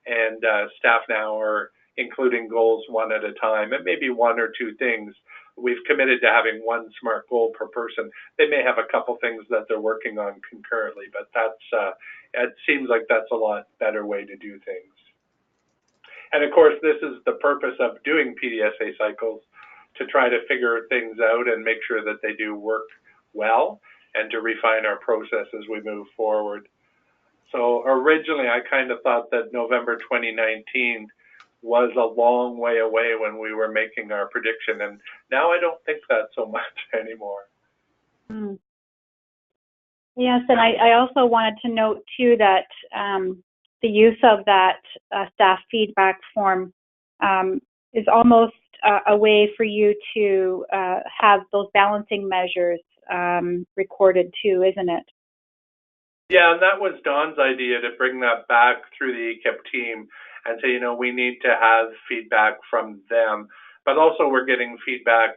and staff now are including goals one at a time, and maybe one or two things. We've committed to having one SMART goal per person. They may have a couple things that they're working on concurrently, but it seems like that's a lot better way to do things. And of course, this is the purpose of doing PDSA cycles, to try to figure things out and make sure that they do work well, and to refine our process as we move forward. So originally, I kind of thought that November 2019 was a long way away when we were making our prediction, and now I don't think that so much anymore. Yes, and I also wanted to note too that the use of that staff feedback form is almost a way for you to have those balancing measures recorded too, isn't it? Yeah, and that was Don's idea, to bring that back through the E-QIP team and say, we need to have feedback from them, but also we're getting feedback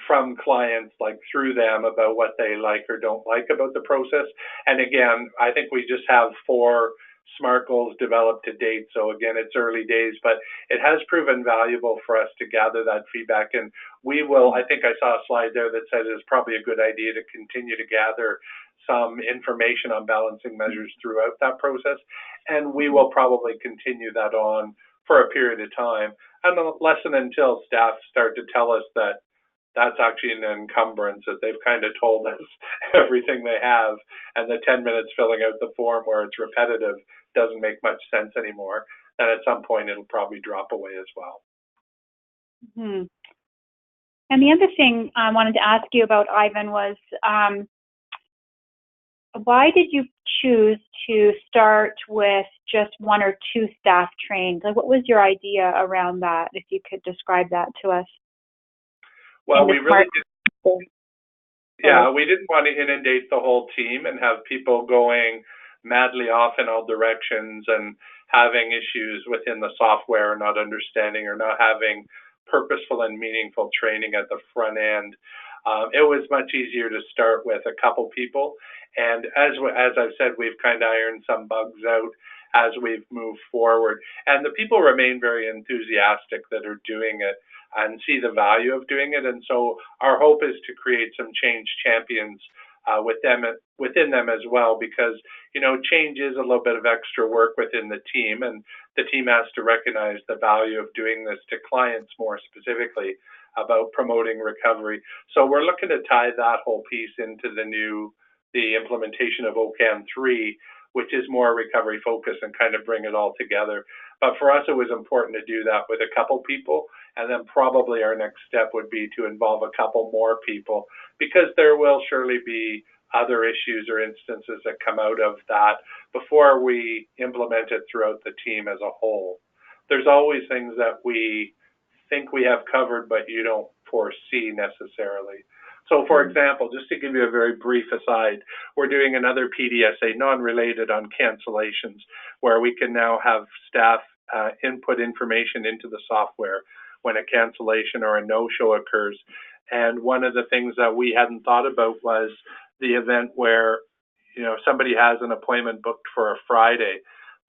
from clients, like through them, about what they like or don't like about the process. And again, I think we just have 4 SMART goals developed to date. So again, it's early days, but it has proven valuable for us to gather that feedback. And we will, I think I saw a slide there that said it's probably a good idea to continue to gather some information on balancing measures throughout that process. And we will probably continue that on for a period of time, unless and until staff start to tell us that that's actually an encumbrance, that they've kind of told us everything they have, and the 10 minutes filling out the form where it's repetitive doesn't make much sense anymore. And at some point, it'll probably drop away as well. Mm-hmm. And the other thing I wanted to ask you about, Ivan, was why did you choose to start with just 1 or 2 staff trained? Like, what was your idea around that, if you could describe that to us? Well, we really didn't. Yeah, we didn't want to inundate the whole team and have people going madly off in all directions and having issues within the software, not understanding or not having purposeful and meaningful training at the front end. It was much easier to start with a couple people. And as I've said, we've kind of ironed some bugs out as we've moved forward. And the people remain very enthusiastic that are doing it and see the value of doing it. And so our hope is to create some change champions within them as well, because change is a little bit of extra work within the team, and the team has to recognize the value of doing this to clients more specifically about promoting recovery. So we're looking to tie that whole piece into the implementation of OCAN 3, which is more recovery focused, and kind of bring it all together. But for us, it was important to do that with a couple people, and then probably our next step would be to involve a couple more people, because there will surely be other issues or instances that come out of that before we implement it throughout the team as a whole. There's always things that we think we have covered, but you don't foresee necessarily. So for example, just to give you a very brief aside, we're doing another PDSA non-related on cancellations, where we can now have staff input information into the software when a cancellation or a no-show occurs. And one of the things that we hadn't thought about was the event where, you know, somebody has an appointment booked for a Friday,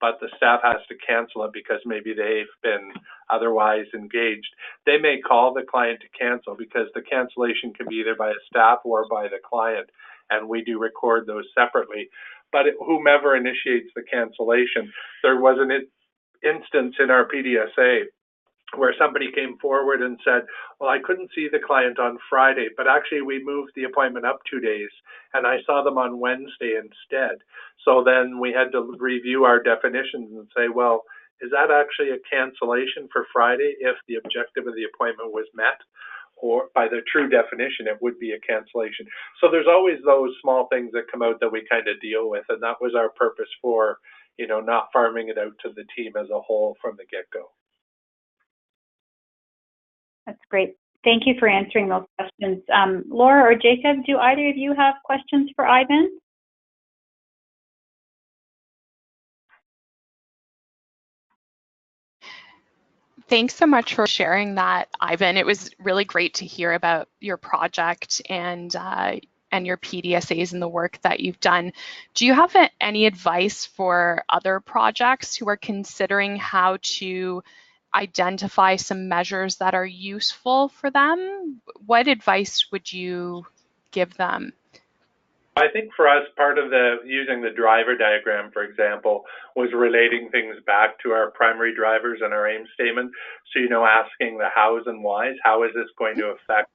but the staff has to cancel it because maybe they've been otherwise engaged. They may call the client to cancel because the cancellation can be either by a staff or by the client, and we do record those separately. But whomever initiates the cancellation, there was an instance in our PDSA where somebody came forward and said, well, I couldn't see the client on Friday, but actually we moved the appointment up 2 days and I saw them on Wednesday instead. So then we had to review our definitions and say, well, is that actually a cancellation for Friday if the objective of the appointment was met? Or by the true definition, it would be a cancellation. So there's always those small things that come out that we kind of deal with, and that was our purpose for, you know, not farming it out to the team as a whole from the get-go. That's great. Thank you for answering those questions. Laura or Jacob, do either of you have questions for Ivan? Thanks so much for sharing that, Ivan. It was really great to hear about your project and your PDSAs and the work that you've done. Do you have any advice for other projects who are considering how to identify some measures that are useful for them? What advice would you give them? I think for us, part of using the driver diagram, for example, was relating things back to our primary drivers and our aim statement. So, you know, asking the hows and whys, how is this going to affect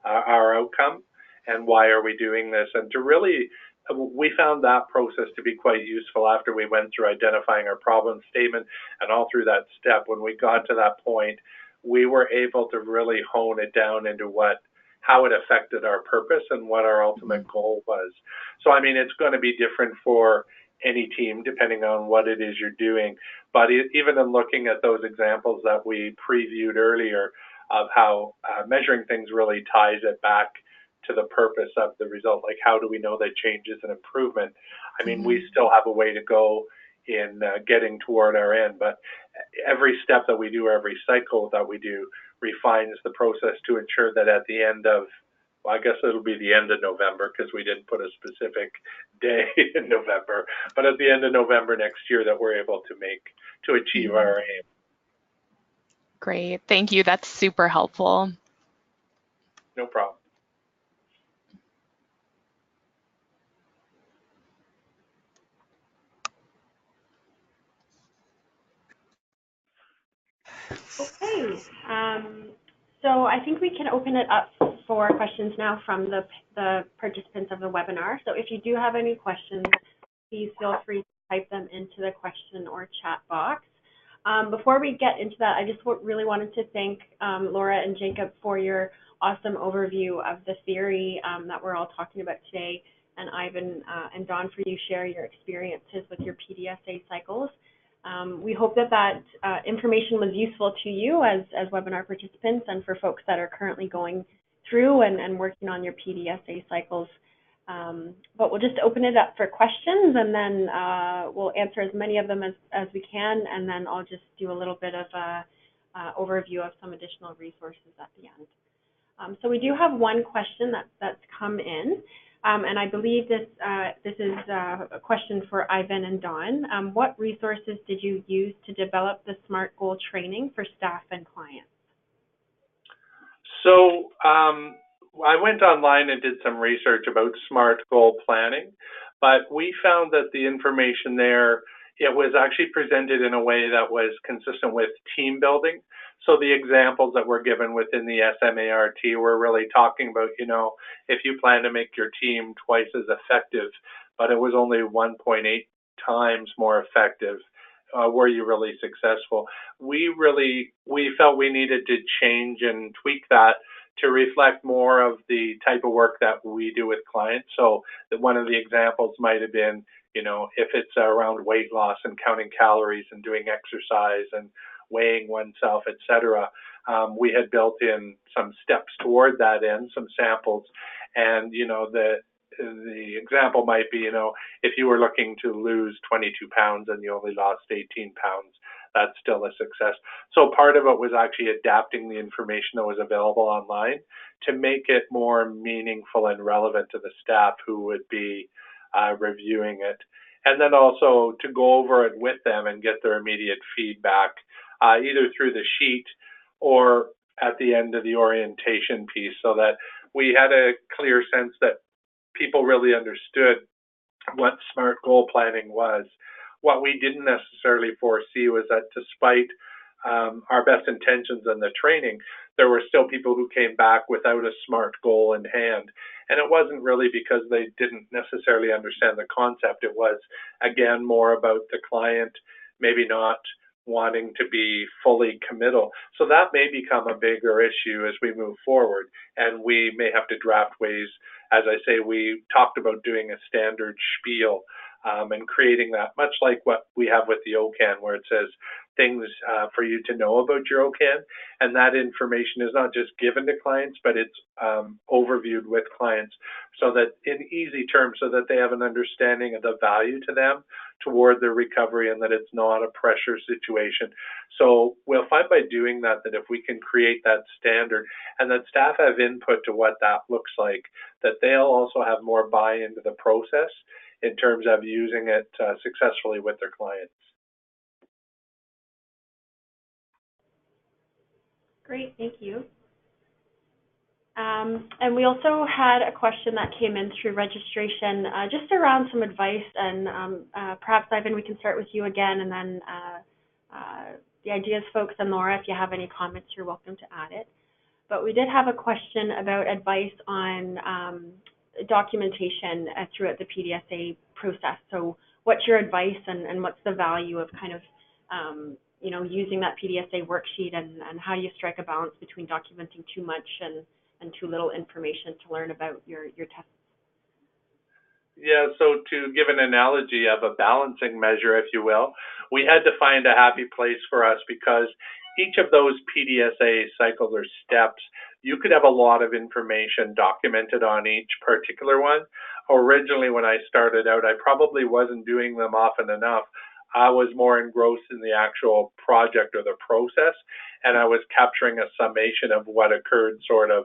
our outcome and why are we doing this? And to really, we found that process to be quite useful after we went through identifying our problem statement and all through that step. When we got to that point, we were able to really hone it down into how it affected our purpose and what our ultimate goal was. So, I mean, it's going to be different for any team depending on what it is you're doing. But even in looking at those examples that we previewed earlier of how measuring things really ties it back to the purpose of the result, like how do we know that change is an improvement? I mean, we still have a way to go in getting toward our end, but every step that we do, every cycle that we do, refines the process to ensure that at the end of, well, I guess it'll be the end of November because we didn't put a specific day in November, but at the end of November next year that we're able to achieve our aim. Great, thank you. That's super helpful. No problem. Okay, so I think we can open it up for questions now from the participants of the webinar. So if you do have any questions, please feel free to type them into the question or chat box. Before we get into that, I just really wanted to thank Laura and Jacob for your awesome overview of the theory that we're all talking about today, and Ivan and Dawn for you share your experiences with your PDSA cycles. We hope that information was useful to you as webinar participants and for folks that are currently going through and working on your PDSA cycles. But we'll just open it up for questions, and then we'll answer as many of them as we can, and then I'll just do a little bit of a overview of some additional resources at the end. So we do have one question that's come in. And I believe this is a question for Ivan and Dawn. What resources did you use to develop the SMART goal training for staff and clients? So I went online and did some research about SMART goal planning, but we found that the information there, it was actually presented in a way that was consistent with team building. So the examples that were given within the SMART were really talking about, you know, if you plan to make your team twice as effective, but it was only 1.8 times more effective, were you really successful? We felt we needed to change and tweak that to reflect more of the type of work that we do with clients. So one of the examples might have been, you know, if it's around weight loss and counting calories and doing exercise and weighing oneself, etc. We had built in some steps toward that end, some samples, and you know the example might be, you know, if you were looking to lose 22 pounds and you only lost 18 pounds, that's still a success. So part of it was actually adapting the information that was available online to make it more meaningful and relevant to the staff who would be reviewing it. And then also to go over it with them and get their immediate feedback, either through the sheet or at the end of the orientation piece, so that we had a clear sense that people really understood what SMART goal planning was. What we didn't necessarily foresee was that despite our best intentions in the training, there were still people who came back without a SMART goal in hand. And it wasn't really because they didn't necessarily understand the concept. It was, again, more about the client maybe not wanting to be fully committal. So that may become a bigger issue as we move forward. And we may have to draft ways, as I say, we talked about doing a standard spiel and creating that, much like what we have with the OCAN, where it says things for you to know about your OCAN. And that information is not just given to clients, but it's overviewed with clients, so that in easy terms, so that they have an understanding of the value to them toward their recovery, and that it's not a pressure situation. So we'll find by doing that, that if we can create that standard and that staff have input to what that looks like, that they'll also have more buy-in to the process in terms of using it successfully with their clients. Great, thank you. And we also had a question that came in through registration, just around some advice, and perhaps, Ivan, we can start with you again, and then the ideas folks and Laura, if you have any comments, you're welcome to add it. But we did have a question about advice on documentation throughout the PDSA process. So what's your advice, and what's the value of kind of you know, using that PDSA worksheet, and how you strike a balance between documenting too much and too little information to learn about your tests? Yeah, so to give an analogy of a balancing measure, if you will, we had to find a happy place for us, because each of those PDSA cycles or steps, you could have a lot of information documented on each particular one. Originally, when I started out, I probably wasn't doing them often enough. I was more engrossed in the actual project or the process, and I was capturing a summation of what occurred sort of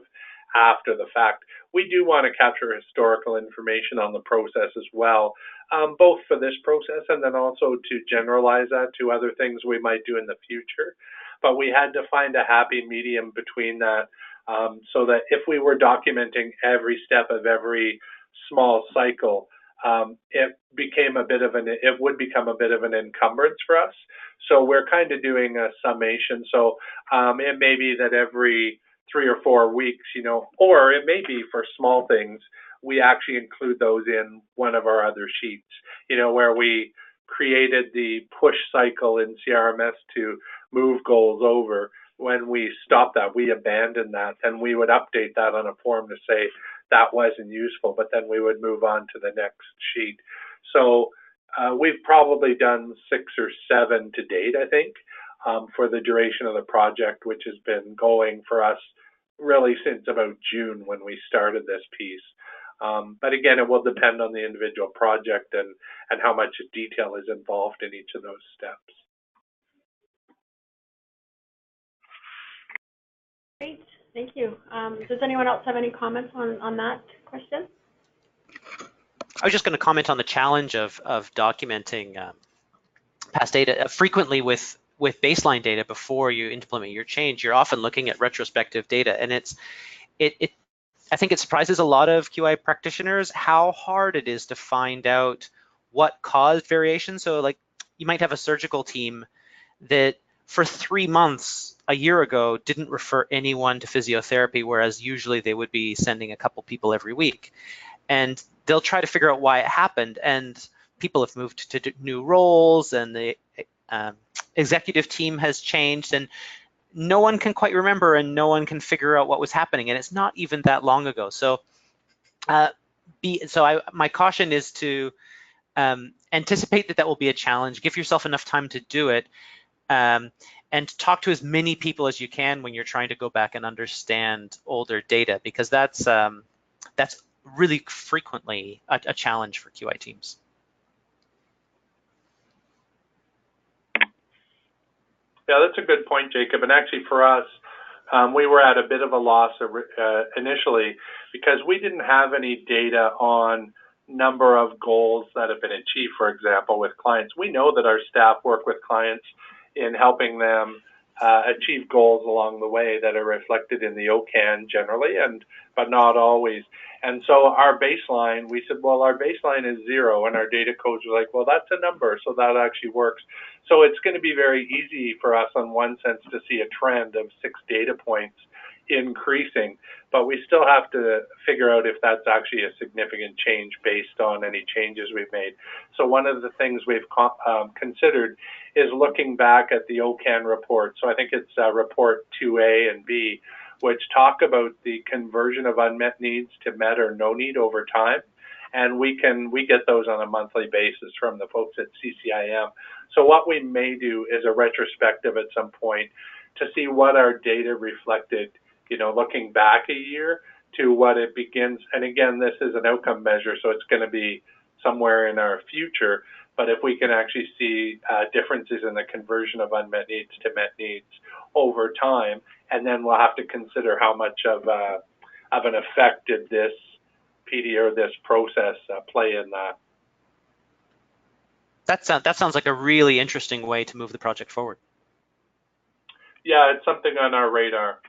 after the fact. We do want to capture historical information on the process as well, both for this process and then also to generalize that to other things we might do in the future. But we had to find a happy medium between that, so that if we were documenting every step of every small cycle, it would become a bit of an encumbrance for us. So we're kind of doing a summation. So it may be that every 3 or 4 weeks, you know, or it may be for small things, we actually include those in one of our other sheets, you know, where we created the push cycle in CRMS to move goals over. When we stopped that, we abandoned that, and we would update that on a form to say that wasn't useful, but then we would move on to the next sheet. So we've probably done 6 or 7 to date, I think, for the duration of the project, which has been going for us really since about June when we started this piece. But again, it will depend on the individual project and how much detail is involved in each of those steps. Great, thank you. Does anyone else have any comments on that question? I was just going to comment on the challenge of documenting past data. Frequently with baseline data before you implement your change, you're often looking at retrospective data, and I think it surprises a lot of QI practitioners how hard it is to find out what caused variation. So like you might have a surgical team that for 3 months a year ago didn't refer anyone to physiotherapy, whereas usually they would be sending a couple people every week. And they'll try to figure out why it happened. And people have moved to new roles, and the executive team has changed, and no one can quite remember, and no one can figure out what was happening. And it's not even that long ago. So my caution is to anticipate that will be a challenge. Give yourself enough time to do it, and talk to as many people as you can when you're trying to go back and understand older data, because that's really frequently a challenge for QI teams. Yeah, that's a good point, Jacob. And actually for us, we were at a bit of a loss initially because we didn't have any data on number of goals that have been achieved, for example, with clients. We know that our staff work with clients in helping them achieve goals along the way that are reflected in the OCAN generally, but not always. And so our baseline, we said, well, our baseline is 0, and our data codes were like, well, that's a number, so that actually works. So it's going to be very easy for us, in one sense, to see a trend of 6 data points increasing, but we still have to figure out if that's actually a significant change based on any changes we've made. So one of the things we've considered is looking back at the OCAN report. So I think it's report 2A and B, which talk about the conversion of unmet needs to met or no need over time. And we get those on a monthly basis from the folks at CCIM. So what we may do is a retrospective at some point to see what our data reflected, looking back a year to what it begins. And again, this is an outcome measure, so it's going to be somewhere in our future. But if we can actually see differences in the conversion of unmet needs to met needs over time, and then we'll have to consider how much of an effect did this PD or this process play in that. That sounds like a really interesting way to move the project forward. Yeah, it's something on our radar.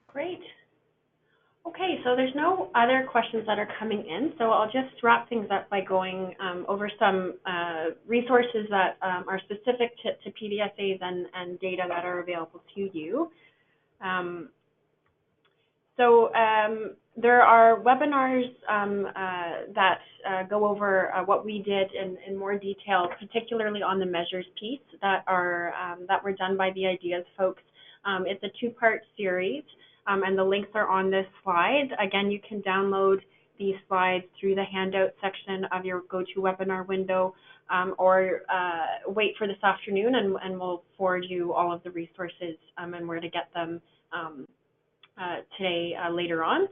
Great. Okay, so there's no other questions that are coming in, so I'll just wrap things up by going over some resources that are specific to PDSAs and data that are available to you. There are webinars that go over what we did in more detail, particularly on the measures piece that were done by the Ideas folks. It's a 2-part series, and the links are on this slide. Again, you can download these slides through the handout section of your GoToWebinar window, or wait for this afternoon, and we'll forward you all of the resources and where to get them today later on.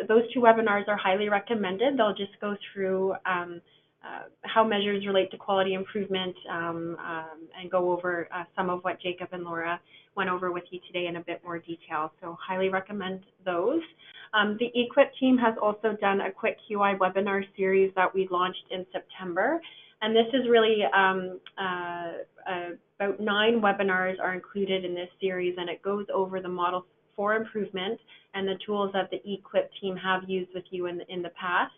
Those 2 webinars are highly recommended. They'll just go through how measures relate to quality improvement and go over some of what Jacob and Laura went over with you today in a bit more detail. So highly recommend those. The E-QIP team has also done a quick QI webinar series that we launched in September. And this is really about 9 webinars are included in this series, and it goes over the model for improvement and the tools that the E-QIP team have used with you in the past.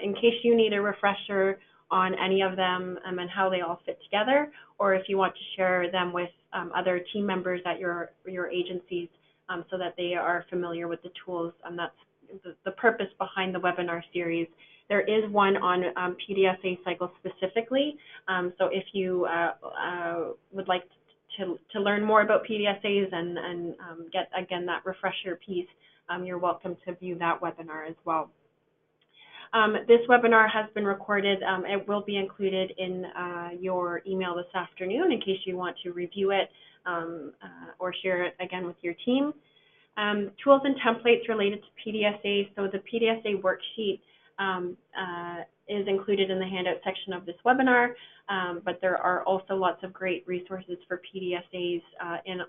In case you need a refresher on any of them and how they all fit together, or if you want to share them with other team members at your agencies so that they are familiar with the tools, that's the purpose behind the webinar series. There is one on PDSA cycles specifically, so if you would like to learn more about PDSAs and get, again, that refresher piece, you're welcome to view that webinar as well. This webinar has been recorded. It will be included in your email this afternoon in case you want to review it or share it again with your team. Tools and templates related to PDSA. So the PDSA worksheet is included in the handout section of this webinar, but there are also lots of great resources for PDSAs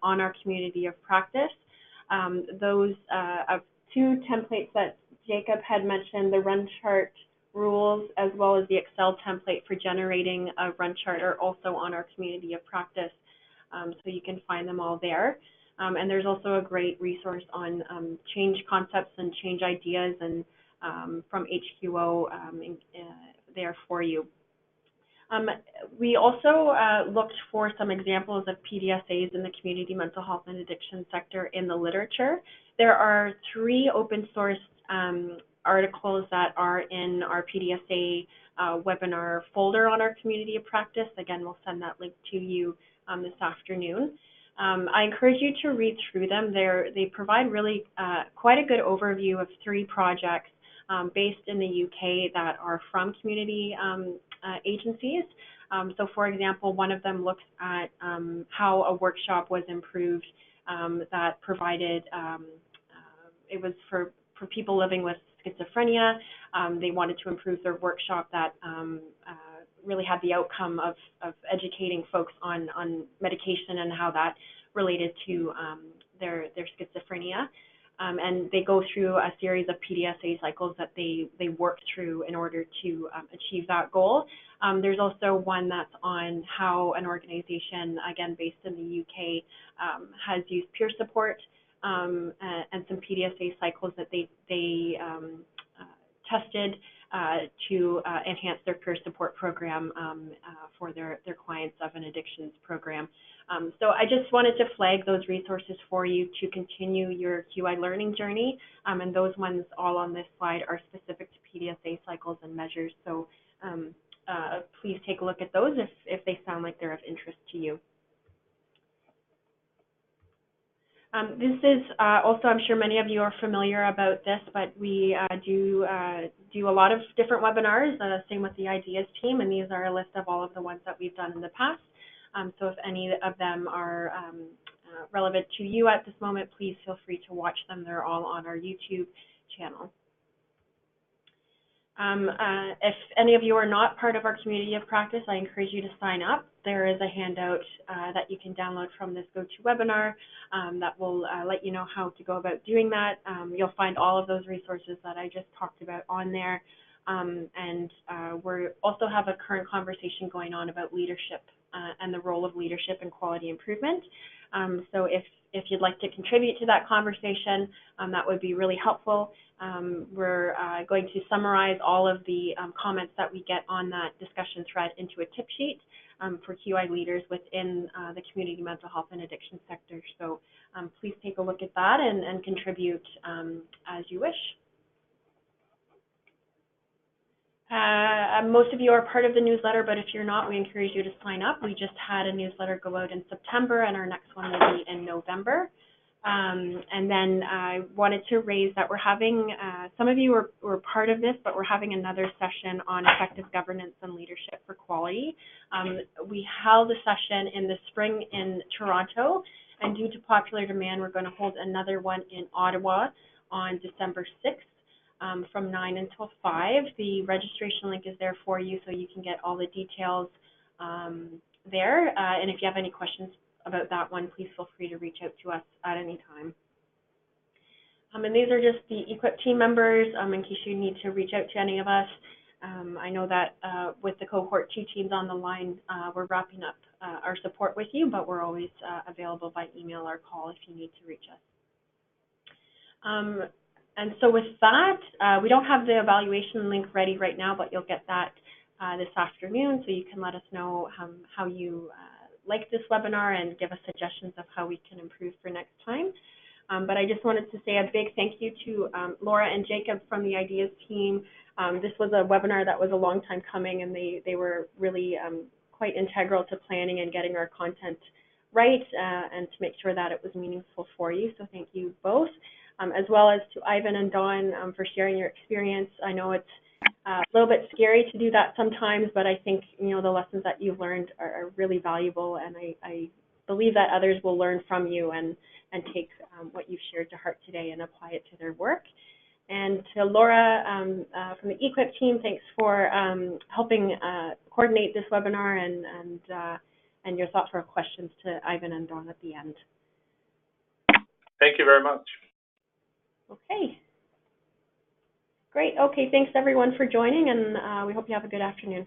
on our community of practice. Those 2 templates that Jacob had mentioned, the run chart rules as well as the Excel template for generating a run chart, are also on our community of practice, so you can find them all there. And there's also a great resource on change concepts and change ideas, and from HQO there for you. We also looked for some examples of PDSAs in the community mental health and addiction sector in the literature. There are 3 open source articles that are in our PDSA webinar folder on our community of practice. Again, we'll send that link to you this afternoon. I encourage you to read through them. They provide really quite a good overview of 3 projects based in the UK that are from community agencies. So for example, one of them looks at how a workshop was improved that provided, it was for for people living with schizophrenia. They wanted to improve their workshop that really had the outcome of educating folks on medication and how that related to their schizophrenia. And they go through a series of PDSA cycles that they work through in order to achieve that goal. There's also one that's on how an organization, again based in the UK, has used peer support and some PDSA cycles that they tested to enhance their peer support program for their clients of an addictions program. So I just wanted to flag those resources for you to continue your QI learning journey, and those ones all on this slide are specific to PDSA cycles and measures. So please take a look at those if they sound like they're of interest to you. This is also, I'm sure many of you are familiar about this, but we do a lot of different webinars, same with the Ideas team, and these are a list of all of the ones that we've done in the past. So if any of them are relevant to you at this moment, please feel free to watch them. They're all on our YouTube channel. If any of you are not part of our community of practice, I encourage you to sign up. There is a handout that you can download from this GoToWebinar that will let you know how to go about doing that. You'll find all of those resources that I just talked about on there. And we also have a current conversation going on about leadership and the role of leadership in quality improvement. So if you'd like to contribute to that conversation, that would be really helpful. We're going to summarize all of the comments that we get on that discussion thread into a tip sheet for QI leaders within the community mental health and addiction sector. So please take a look at that and contribute as you wish. Most of you are part of the newsletter, but if you're not, we encourage you to sign up. We just had a newsletter go out in September, and our next one will be in November. And then I wanted to raise that we're having, some of you were part of this, but we're having another session on effective governance and leadership for quality. We held a session in the spring in Toronto, and due to popular demand, we're going to hold another one in Ottawa on December 6th. From 9 until 5. The registration link is there for you, so you can get all the details there. And if you have any questions about that one, please feel free to reach out to us at any time. And these are just the E-QIP team members in case you need to reach out to any of us. I know that with the cohort 2 teams on the line, we're wrapping up our support with you, but we're always available by email or call if you need to reach us. And so with that, we don't have the evaluation link ready right now, but you'll get that this afternoon, so you can let us know how you like this webinar and give us suggestions of how we can improve for next time. But I just wanted to say a big thank you to Laura and Jacob from the Ideas team. This was a webinar that was a long time coming, and they were really quite integral to planning and getting our content right and to make sure that it was meaningful for you. So thank you both. As well as to Ivan and Dawn for sharing your experience. I know it's a little bit scary to do that sometimes, but I think the lessons that you've learned are really valuable, and I believe that others will learn from you and take what you've shared to heart today and apply it to their work. And to Laura from the E-QIP team, thanks for helping coordinate this webinar and your thoughtful questions to Ivan and Dawn at the end. Thank you very much. Okay. Great. Okay, thanks everyone for joining, and we hope you have a good afternoon.